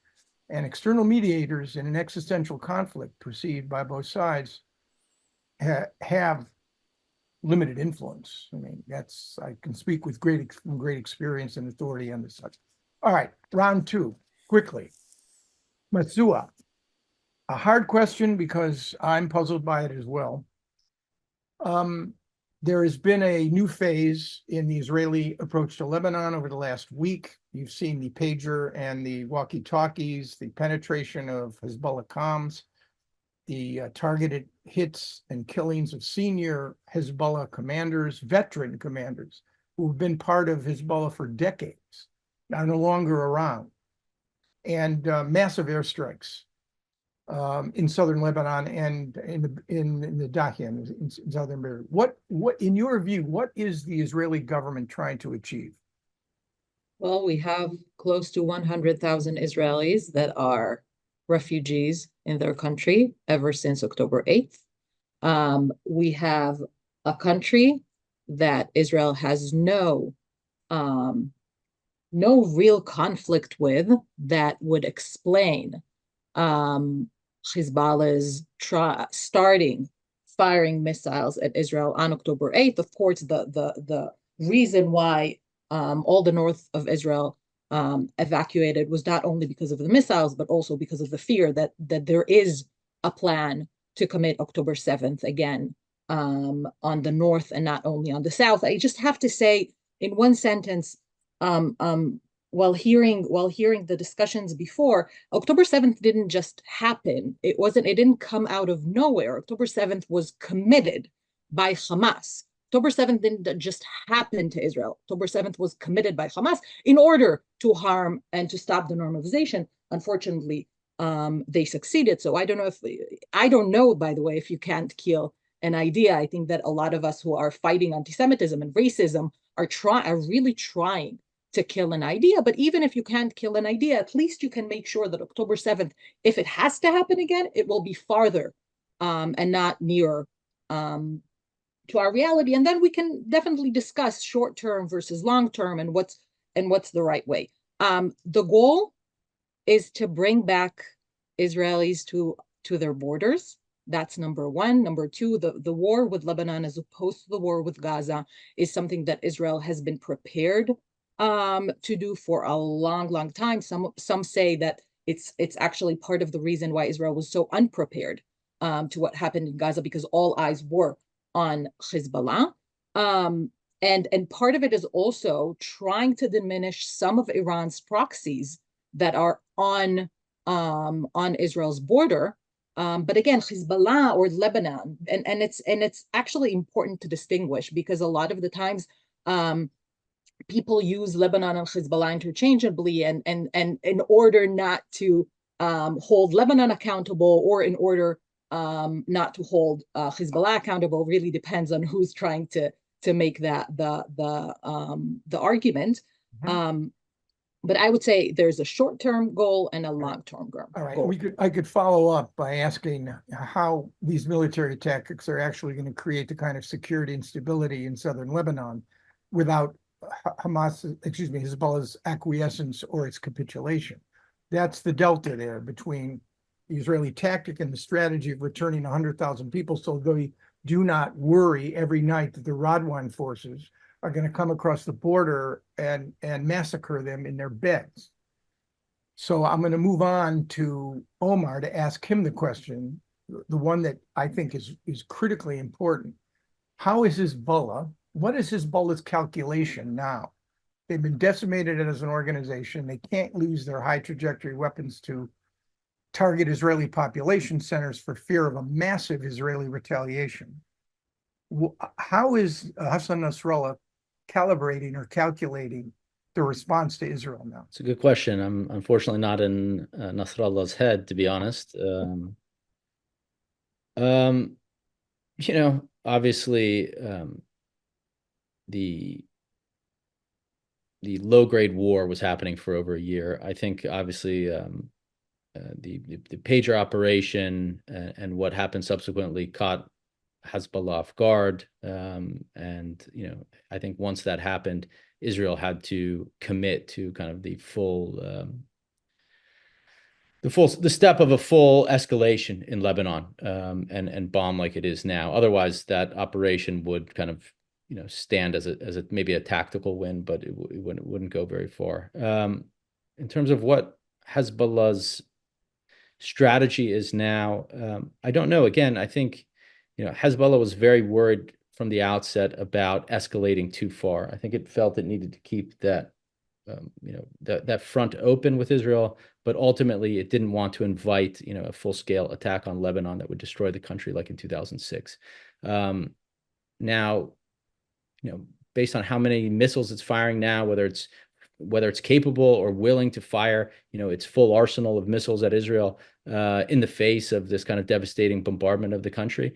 And external mediators in an existential conflict perceived by both sides have limited influence. I mean, I can speak with great experience and authority on this subject. All right, round two, quickly. Masua, a hard question because I'm puzzled by it as well. There has been a new phase in the Israeli approach to Lebanon over the last week. You've seen the pager and the walkie-talkies, the penetration of Hezbollah comms, the targeted hits and killings of senior Hezbollah commanders, veteran commanders, who have been part of Hezbollah for decades, are no longer around, and massive airstrikes in southern Lebanon and in the Dahian, in southern Beirut. What, in your view, what is the Israeli government trying to achieve? Well, we have close to 100,000 Israelis that are refugees in their country ever since October 8th. We have a country that Israel has no real conflict with that would explain Hezbollah's starting firing missiles at Israel on October 8th. Of course, the reason why all the north of Israel evacuated was not only because of the missiles, but also because of the fear that there is a plan to commit October 7th again on the north and not only on the south. I just have to say in one sentence, while hearing the discussions before, October 7th didn't just happen. It didn't come out of nowhere. October 7th was committed by Hamas. October 7th didn't just happen to Israel. October 7th was committed by Hamas in order to harm and to stop the normalization. Unfortunately, they succeeded. So I don't know, by the way, if you can't kill an idea. I think that a lot of us who are fighting antisemitism and racism are really trying to kill an idea. But even if you can't kill an idea, at least you can make sure that October 7th, if it has to happen again, it will be farther and not nearer to our reality. And then we can definitely discuss short-term versus long-term and what's the right way. The goal is to bring back Israelis to their borders. That's number one. Number two, the war with Lebanon as opposed to the war with Gaza is something that Israel has been prepared to do for a long, long time. Some say that it's actually part of the reason why Israel was so unprepared to what happened in Gaza, because all eyes were on Hezbollah. And part of it is also trying to diminish some of Iran's proxies that are on Israel's border. But again, Hezbollah or Lebanon, and it's actually important to distinguish, because a lot of the times people use Lebanon and Hezbollah interchangeably, and in order not to hold Lebanon accountable, or in order not to hold Hezbollah accountable, really depends on who's trying to make that the argument. But I would say there's a short-term goal and a long-term goal. All right, I could follow up by asking how these military tactics are actually going to create the kind of security and stability in southern Lebanon without Hezbollah's acquiescence or its capitulation. That's the delta there between the Israeli tactic and the strategy of returning 100,000 people, so they do not worry every night that the Radwan forces are going to come across the border and massacre them in their beds. So I'm going to move on to Omar to ask him the question, the one that I think is critically important. How is Hezbollah? What is Hezbollah's calculation now? They've been decimated as an organization. They can't lose their high trajectory weapons to target Israeli population centers for fear of a massive Israeli retaliation. How is Hassan Nasrallah calibrating or calculating the response to Israel now? It's a good question. I'm unfortunately not in Nasrallah's head, to be honest. Obviously, the low-grade war was happening for over a year. I think, obviously, the pager operation and what happened subsequently caught Hezbollah off guard. I think once that happened, Israel had to commit to kind of the step of a full escalation in Lebanon, and bomb like it is now. Otherwise, that operation would kind of stand as a maybe a tactical win, but it wouldn't go very far. In terms of what Hezbollah's strategy is now, I don't know. Again, I think Hezbollah was very worried from the outset about escalating too far. I think it felt it needed to keep that that front open with Israel, but ultimately it didn't want to invite a full-scale attack on Lebanon that would destroy the country like in 2006. Now, based on how many missiles it's firing now, whether it's capable or willing to fire, its full arsenal of missiles at Israel in the face of this kind of devastating bombardment of the country.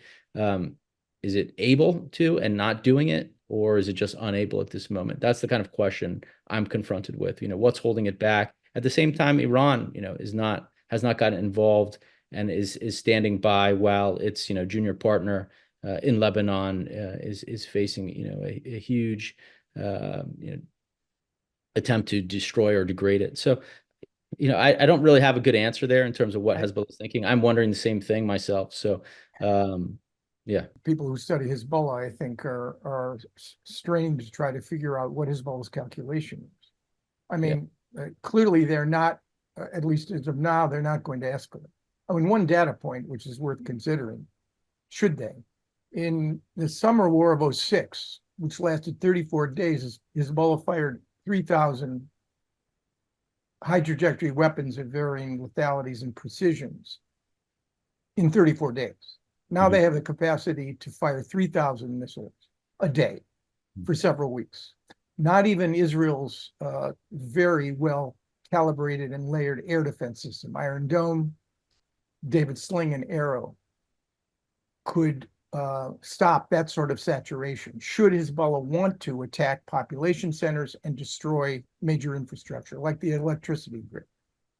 Is it able to and not doing it, or is it just unable at this moment? That's the kind of question I'm confronted with. What's holding it back? At the same time, Iran, has not gotten involved and is standing by while its junior partner in Lebanon is facing a huge attempt to destroy or degrade it. So I don't really have a good answer there in terms of what Hezbollah is thinking. I'm wondering the same thing myself. So yeah, people who study Hezbollah, I think, are straining to try to figure out what Hezbollah's calculation is. I mean, clearly they're not, at least as of now, they're not going to escalate. I mean, one data point, which is worth considering, should they? In the summer war of 2006, which lasted 34 days, Hezbollah fired 3,000 high trajectory weapons of varying lethalities and precisions in 34 days. Now they have the capacity to fire 3,000 missiles a day for several weeks. Not even Israel's very well calibrated and layered air defense system, Iron Dome, David Sling, and Arrow, could stop that sort of saturation should Hezbollah want to attack population centers and destroy major infrastructure like the electricity grid.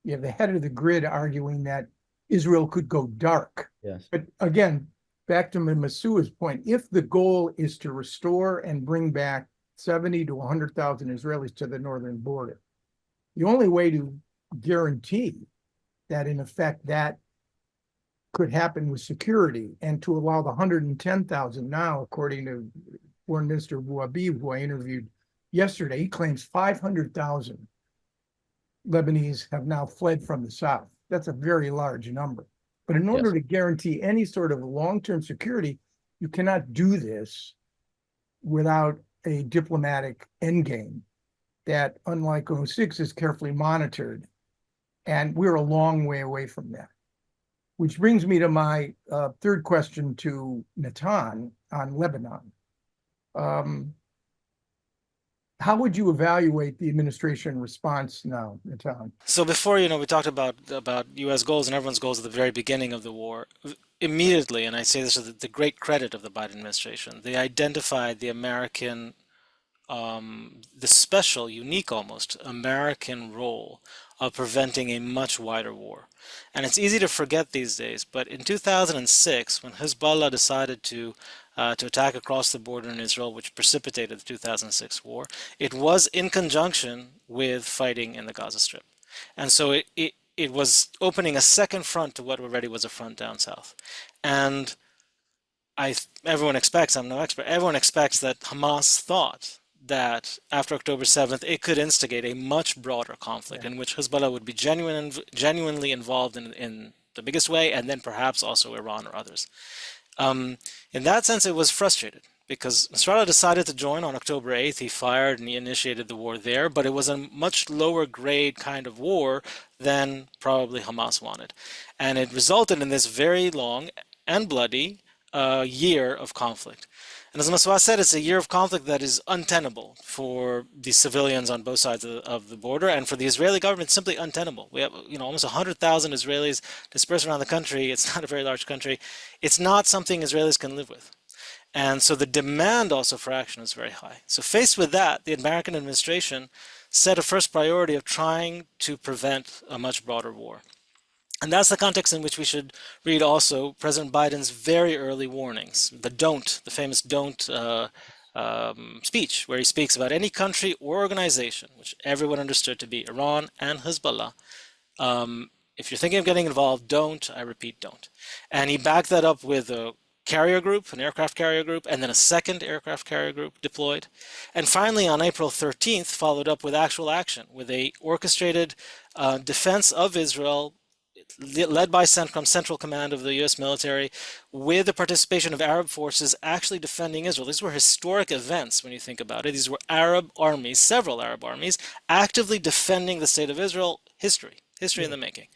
You have the head of the grid arguing that Israel could go dark. Yes. But again, back to Masua's point, if the goal is to restore and bring back 70 to 100,000 Israelis to the northern border, the only way to guarantee that, in effect, that could happen with security and to allow the 110,000 now, according to Foreign Minister Bouhabib, who I interviewed yesterday, he claims 500,000 Lebanese have now fled from the south. That's a very large number. But in order to guarantee any sort of long-term security, you cannot do this without a diplomatic endgame that, unlike '06, is carefully monitored. And we're a long way away from that. Which brings me to my third question to Natan on Lebanon. How would you evaluate the administration response now, Natan? So before, we talked about U.S. goals and everyone's goals at the very beginning of the war. Immediately, and I say this with the great credit of the Biden administration, they identified the American, the special, unique almost, American role of preventing a much wider war. And it's easy to forget these days, but in 2006, when Hezbollah decided to attack across the border in Israel, which precipitated the 2006 war, it was in conjunction with fighting in the Gaza Strip. And so it was opening a second front to what already was a front down south. And everyone expects, I'm no expert, everyone expects that Hamas thought that after October 7th, it could instigate a much broader conflict in which Hezbollah would be genuinely involved in the biggest way, and then perhaps also Iran or others. In that sense, it was frustrated because Nasrallah decided to join on October 8th. He fired and he initiated the war there, but it was a much lower grade kind of war than probably Hamas wanted. And it resulted in this very long and bloody year of conflict. And as Masua said, it's a year of conflict that is untenable for the civilians on both sides of the border, and for the Israeli government, simply untenable. We have, almost 100,000 Israelis dispersed around the country. It's not a very large country. It's not something Israelis can live with. And so the demand also for action is very high. So faced with that, the American administration set a first priority of trying to prevent a much broader war. And that's the context in which we should read also President Biden's very early warnings, the famous don't speech, where he speaks about any country or organization, which everyone understood to be Iran and Hezbollah. If you're thinking of getting involved, don't, I repeat, don't. And he backed that up with a carrier group, an aircraft carrier group, and then a second aircraft carrier group deployed. And finally, on April 13th, followed up with actual action, with a orchestrated defense of Israel led by CENTCOM, Central Command of the U.S. military, with the participation of Arab forces actually defending Israel. These were historic events when you think about it. These were Arab armies, several Arab armies, actively defending the state of Israel. History in the making.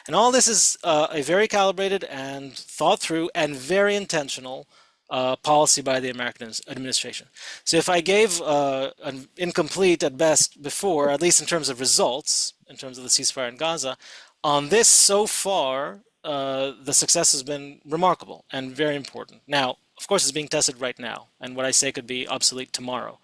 And all this is a very calibrated and thought through and very intentional policy by the American administration. So if I gave an incomplete at best before, at least in terms of results, in terms of the ceasefire in Gaza, on this so far, the success has been remarkable and very important. Now, of course, it's being tested right now, and what I say could be obsolete tomorrow.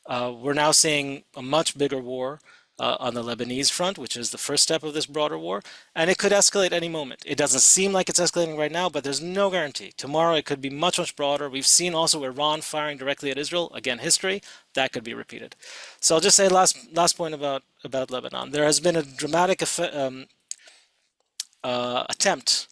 We're now seeing a much bigger war on the Lebanese front, which is the first step of this broader war, and it could escalate any moment. It doesn't seem like it's escalating right now, but there's no guarantee. Tomorrow it could be much, much broader. We've seen also Iran firing directly at Israel. Again, history, that could be repeated. So I'll just say last point about Lebanon. There has been a dramatic attempt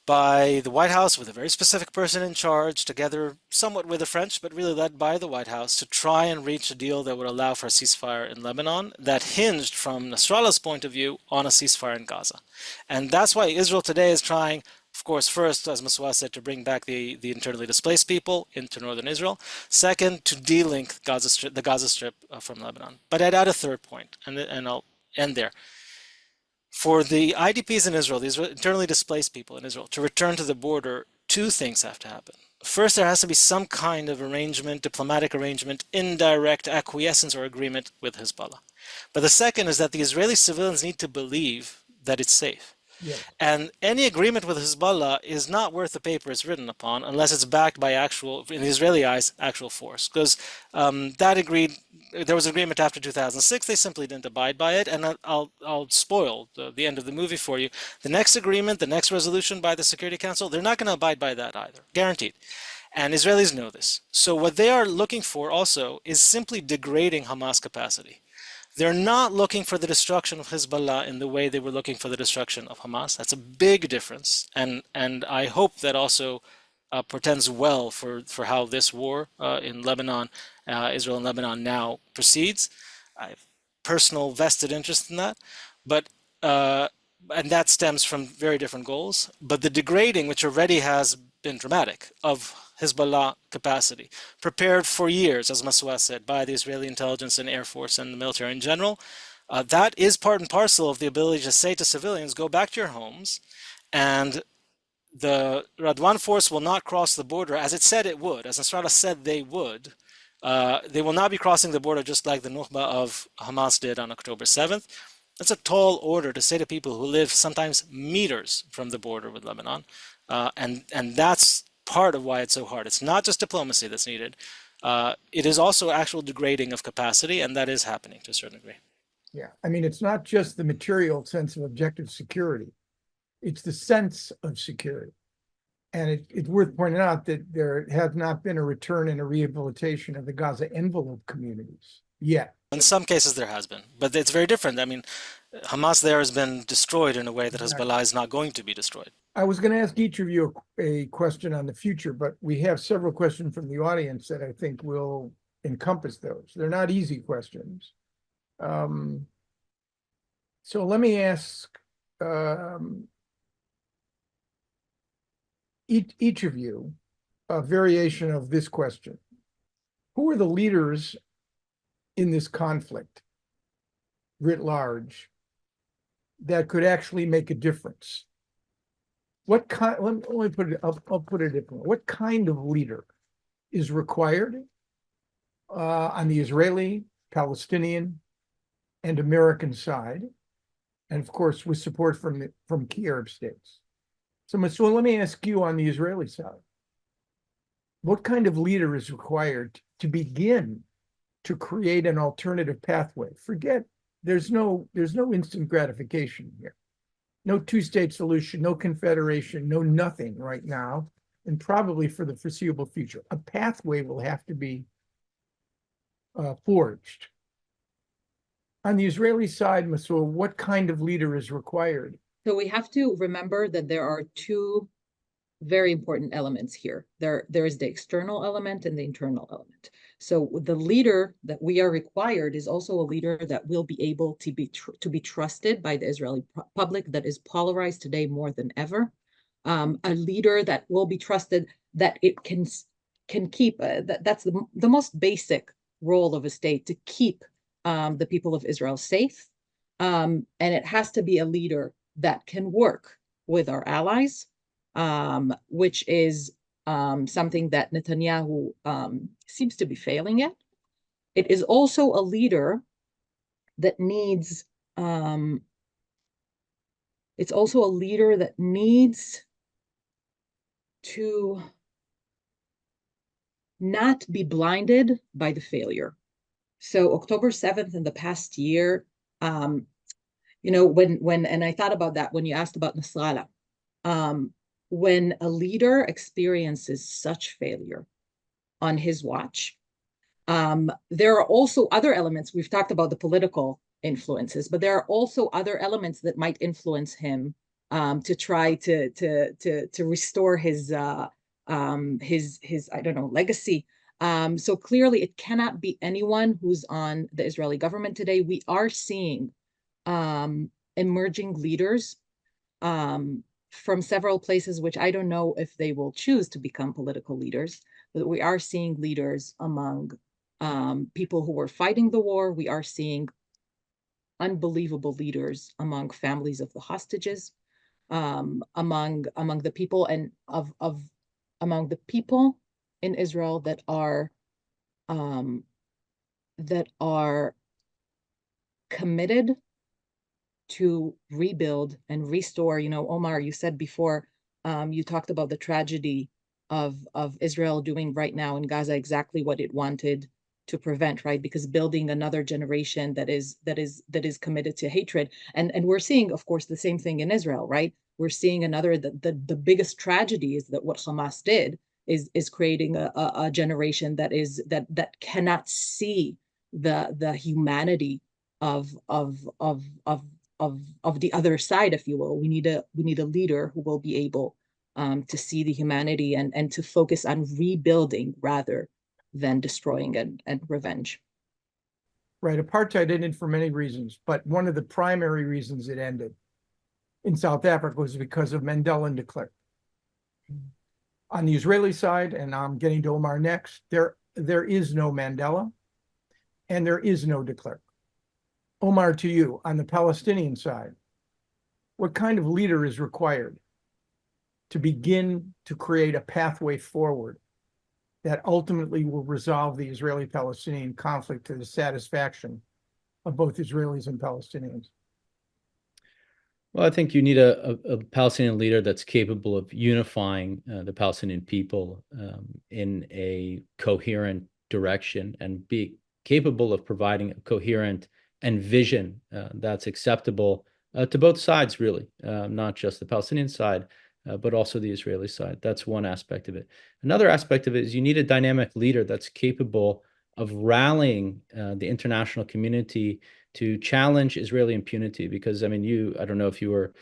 by the White House, with a very specific person in charge, together somewhat with the French, but really led by the White House, to try and reach a deal that would allow for a ceasefire in Lebanon that hinged, from Nasrallah's point of view, on a ceasefire in Gaza. And that's why Israel today is trying, of course, first, as Masua said, to bring back the internally displaced people into northern Israel. Second, to de-link the Gaza Strip from Lebanon. But I'd add a third point, and I'll end there. For the IDPs in Israel, these internally displaced people in Israel, to return to the border, two things have to happen. First, there has to be some kind of arrangement, diplomatic arrangement, indirect acquiescence or agreement with Hezbollah. But the second is that the Israeli civilians need to believe that it's safe. Yeah. And any agreement with Hezbollah is not worth the paper it's written upon unless it's backed by actual, in the Israeli eyes, actual force. Because there was an agreement after 2006, they simply didn't abide by it, and I'll spoil the end of the movie for you. The next agreement, the next resolution by the Security Council, they're not going to abide by that either, guaranteed. And Israelis know this. So what they are looking for also is simply degrading Hamas capacity. They're not looking for the destruction of Hezbollah in the way they were looking for the destruction of Hamas. That's a big difference. And I hope that also portends well for how this war in Lebanon, Israel and Lebanon now proceeds. I have personal vested interest in that. But and that stems from very different goals. But the degrading, which already has been dramatic, of Hezbollah capacity, prepared for years, as Masua said, by the Israeli intelligence and air force and the military in general. That is part and parcel of the ability to say to civilians, go back to your homes, and the Radwan force will not cross the border as it said it would, as Nasrallah said they would. They will not be crossing the border just like the Nukhba of Hamas did on October 7th. That's a tall order to say to people who live sometimes meters from the border with Lebanon. And that's part of why it's so hard. It's not just diplomacy that's needed. It is also actual degrading of capacity, and that is happening to a certain degree. Yeah, I mean, it's not just the material sense of objective security. It's the sense of security. And it's worth pointing out that there has not been a return and a rehabilitation of the Gaza envelope communities yet. In some cases there has been, but it's very different. I mean, Hamas there has been destroyed in a way that Hezbollah is not going to be destroyed. I was going to ask each of you a question on the future, but we have several questions from the audience that I think will encompass those. They're not easy questions. So let me ask each of you a variation of this question. Who are the leaders in this conflict, writ large, that could actually make a difference? What kind, let me put it, I'll put it differently. What kind of leader is required on the Israeli, Palestinian, and American side? And of course, with support from key Arab states. So Masua, let me ask you on the Israeli side. What kind of leader is required to begin to create an alternative pathway? Forget, there's no instant gratification here. No two-state solution, no confederation, no nothing right now, and probably for the foreseeable future. A pathway will have to be forged. On the Israeli side, Masua, what kind of leader is required? So we have to remember that there are two very important elements here. There is the external element and the internal element. So the leader that we are required is also a leader that will be able to be trusted by the Israeli public, that is polarized today more than ever. A leader that will be trusted, that it can keep, that's the most basic role of a state, to keep the people of Israel safe. And it has to be a leader that can work with our allies, which is something that Netanyahu seems to be failing at. It is also a leader that needs, it's also a leader that needs to not be blinded by the failure. So October 7th in the past year, you know, and I thought about that when you asked about Nasrallah, when a leader experiences such failure on his watch, there are also other elements. We've talked about the political influences, but there are also other elements that might influence him to try to restore his I don't know, legacy. So clearly it cannot be anyone who's on the Israeli government today. We are seeing emerging leaders from several places, which I don't know if they will choose to become political leaders, but we are seeing leaders among people who were fighting the war. We are seeing unbelievable leaders among families of the hostages, among the people and among the people in Israel that are committed to rebuild and restore. You know, Omar, you said before, you talked about the tragedy of Israel doing right now in Gaza exactly what it wanted to prevent, right? Because building another generation that is committed to hatred, and we're seeing, of course, the same thing in Israel, right? We're seeing the biggest tragedy is that what Hamas did is creating a generation that cannot see the humanity of the other side, if you will. We need a leader who will be able to see the humanity and to focus on rebuilding rather than destroying and revenge. Right, apartheid ended for many reasons, but one of the primary reasons it ended in South Africa was because of Mandela de Klerk. On the Israeli side, and I'm getting to Omar next, there is no Mandela and there is no de Klerk. Omar, to you, on the Palestinian side, what kind of leader is required to begin to create a pathway forward that ultimately will resolve the Israeli-Palestinian conflict to the satisfaction of both Israelis and Palestinians? Well, I think you need a Palestinian leader that's capable of unifying the Palestinian people in a coherent direction and be capable of providing a coherent and vision that's acceptable to both sides, really, not just the Palestinian side, but also the Israeli side. That's one aspect of it. Another aspect of it is you need a dynamic leader that's capable of rallying the international community to challenge Israeli impunity. Because, I mean, I don't know if you were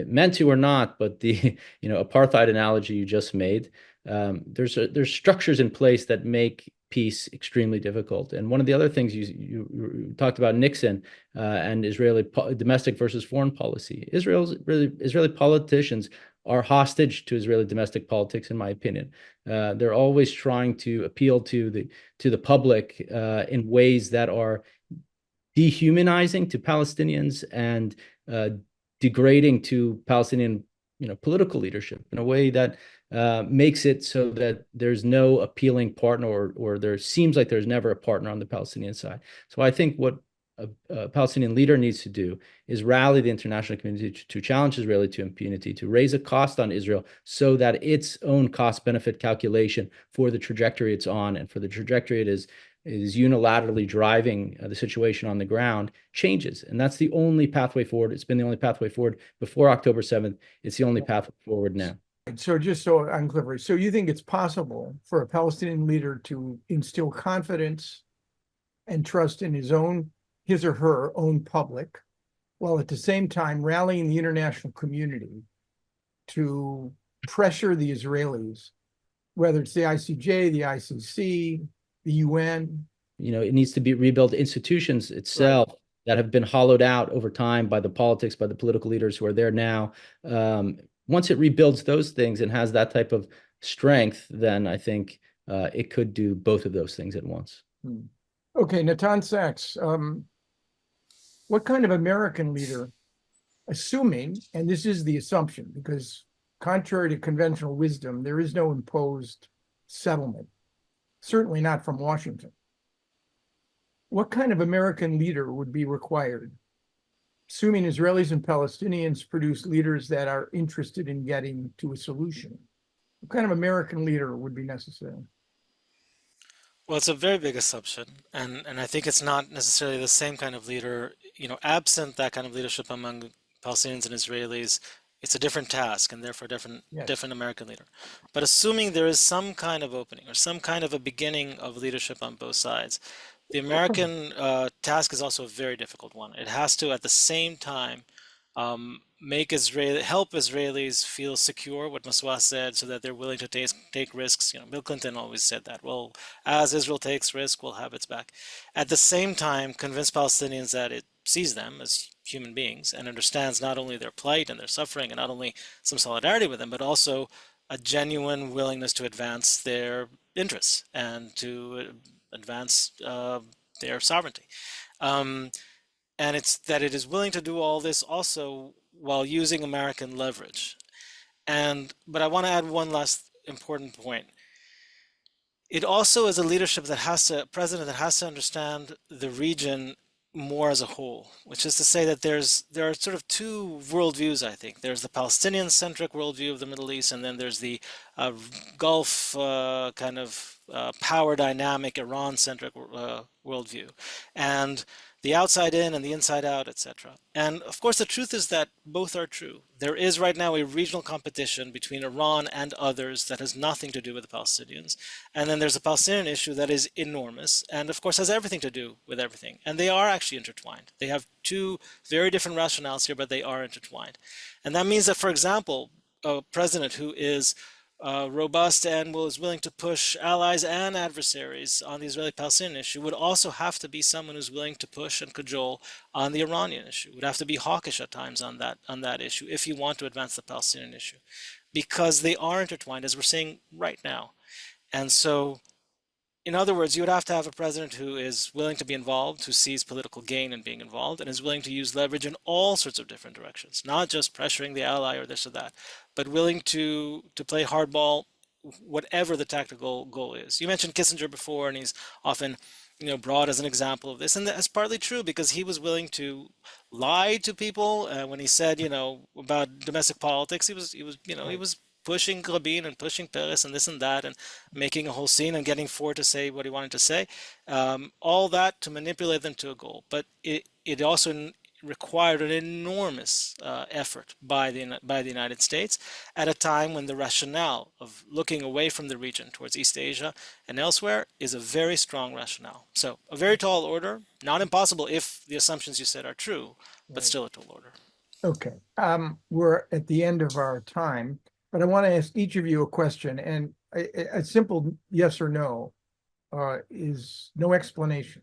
meant to or not, but the apartheid analogy you just made, there's structures in place that make peace extremely difficult. And one of the other things you talked about Nixon and Israeli domestic versus foreign policy. Israeli politicians are hostage to Israeli domestic politics, in my opinion. They're always trying to appeal to the public in ways that are dehumanizing to Palestinians and degrading to Palestinian, political leadership in a way that makes it so that there's no appealing partner, or there seems like there's never a partner on the Palestinian side. So I think what a Palestinian leader needs to do is rally the international community to challenge Israeli to impunity, to raise a cost on Israel so that its own cost-benefit calculation for the trajectory it's on and for the trajectory it is unilaterally driving the situation on the ground changes. And that's the only pathway forward. It's been the only pathway forward before October 7th. It's the only pathway forward now. So just so I'm clear, so you think it's possible for a Palestinian leader to instill confidence and trust in his or her own public, while at the same time rallying the international community to pressure the Israelis, whether it's the ICJ, the ICC, the UN? It needs to be rebuild institutions itself. Right. That have been hollowed out over time by the politics, by the political leaders who are there now. Once it rebuilds those things and has that type of strength, then I think it could do both of those things at once. Okay, Natan Sachs, what kind of American leader, assuming, and this is the assumption, because contrary to conventional wisdom, there is no imposed settlement, certainly not from Washington. What kind of American leader would be required, assuming Israelis and Palestinians produce leaders that are interested in getting to a solution? What kind of American leader would be necessary? Well, it's a very big assumption, and I think it's not necessarily the same kind of leader, absent that kind of leadership among Palestinians and Israelis. It's a different task and therefore different American leader. But assuming there is some kind of opening or some kind of a beginning of leadership on both sides, the American task is also a very difficult one. It has to, at the same time, help Israelis feel secure, what Masua said, so that they're willing to take risks. Bill Clinton always said that. Well, as Israel takes risk, we'll have its back. At the same time, convince Palestinians that it sees them as human beings and understands not only their plight and their suffering and not only some solidarity with them, but also a genuine willingness to advance their interests and to advance their sovereignty. And it's that it is willing to do all this also while using American leverage. But I want to add one last important point. It also is a leadership president that has to understand the region more as a whole, which is to say that there are sort of two worldviews, I think. There's the Palestinian-centric worldview of the Middle East, and then there's the Gulf kind of power dynamic, Iran-centric worldview. And the outside in and the inside out, etc. And of course, the truth is that both are true. There is right now a regional competition between Iran and others that has nothing to do with the Palestinians. And then there's a Palestinian issue that is enormous and of course has everything to do with everything. And they are actually intertwined. They have two very different rationales here, but they are intertwined. And that means that, for example, a president who is robust and is willing to push allies and adversaries on the Israeli-Palestinian issue would also have to be someone who's willing to push and cajole on the Iranian issue. Would have to be hawkish at times on that issue if you want to advance the Palestinian issue. because they are intertwined, as we're seeing right now. And so, in other words, you would have to have a president who is willing to be involved, who sees political gain in being involved, and is willing to use leverage in all sorts of different directions, not just pressuring the ally or this or that, but willing to play hardball, whatever the tactical goal is. You mentioned Kissinger before, and he's often, brought as an example of this, and that's partly true because he was willing to lie to people when he said, about domestic politics. He was, he was pushing Rabin and pushing Peres and this and that, and making a whole scene and getting Ford to say what he wanted to say. All that to manipulate them to a goal, but it also required an enormous effort by the United States at a time when the rationale of looking away from the region towards East Asia and elsewhere is a very strong rationale. So a very tall order, not impossible if the assumptions you said are true, but still a tall order. Okay, we're at the end of our time, but I want to ask each of you a question, and a simple yes or no is no explanation.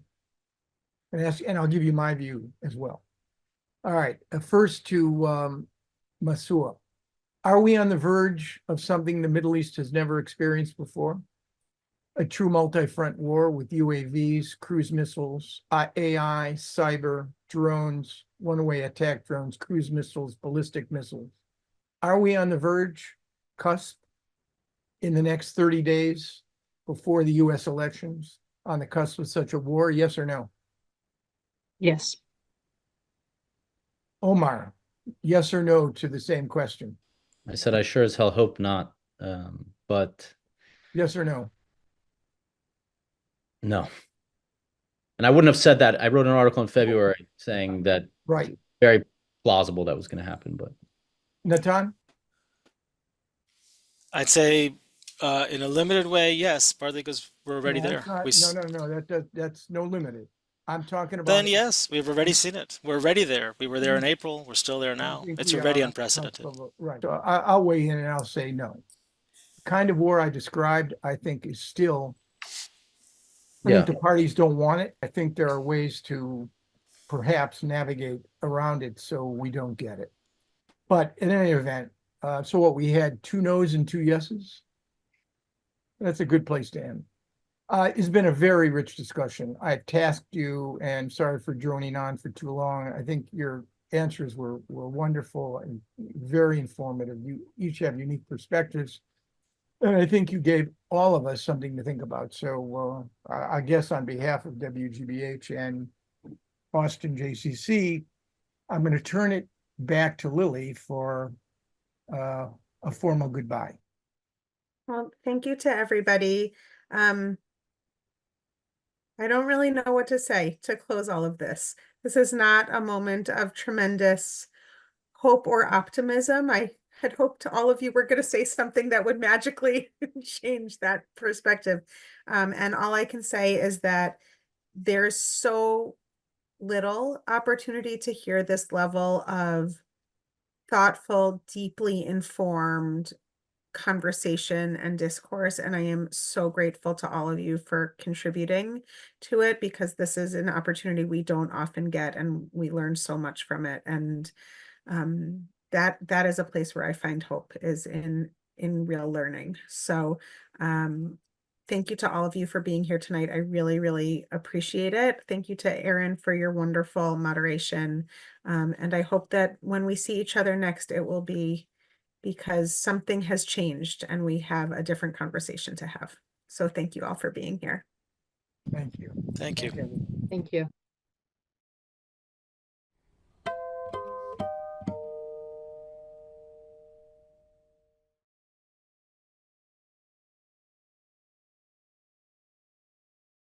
And I'll give you my view as well. All right, first to Masua. Are we on the verge of something the Middle East has never experienced before? A true multi-front war with UAVs, cruise missiles, AI, cyber, drones, one-way attack drones, cruise missiles, ballistic missiles. Are we on the verge, cusp, in the next 30 days before the US elections, on the cusp of such a war, yes or no? Yes. Omar, yes or no to the same question? I said I sure as hell hope not, but yes or no? No. And I wouldn't have said that. I wrote an article in February saying that right, very plausible that was going to happen, but Natan? I'd say in a limited way, yes, partly because we're already there. That's no limited. I'm talking about. Then yes, we've already seen it. We're already there. We were there in April. We're still there now. It's already unprecedented. Right. So I'll weigh in and I'll say no. The kind of war I described, I think, is still. I think the parties don't want it. I think there are ways to perhaps navigate around it so we don't get it. But in any event, so what, we had 2 no's and 2 yeses? That's a good place to end. It's been a very rich discussion. I tasked you, and sorry for droning on for too long. I think your answers were wonderful and very informative. You each have unique perspectives, and I think you gave all of us something to think about. So I guess on behalf of WGBH and Boston JCC, I'm going to turn it back to Lily for a formal goodbye. Well, thank you to everybody. I don't really know what to say to close all of this. This is not a moment of tremendous hope or optimism. I had hoped all of you were going to say something that would magically change that perspective. And all I can say is that there's so little opportunity to hear this level of thoughtful, deeply informed conversation and discourse, and I am so grateful to all of you for contributing to it, because this is an opportunity we don't often get, and we learn so much from it. And that is a place where I find hope, is in real learning. So thank you to all of you for being here tonight. I really, really appreciate it. Thank you to Erin for your wonderful moderation. And I hope that when we see each other next, it will be because something has changed and we have a different conversation to have. So thank you all for being here. Thank you. Thank you. Thank you.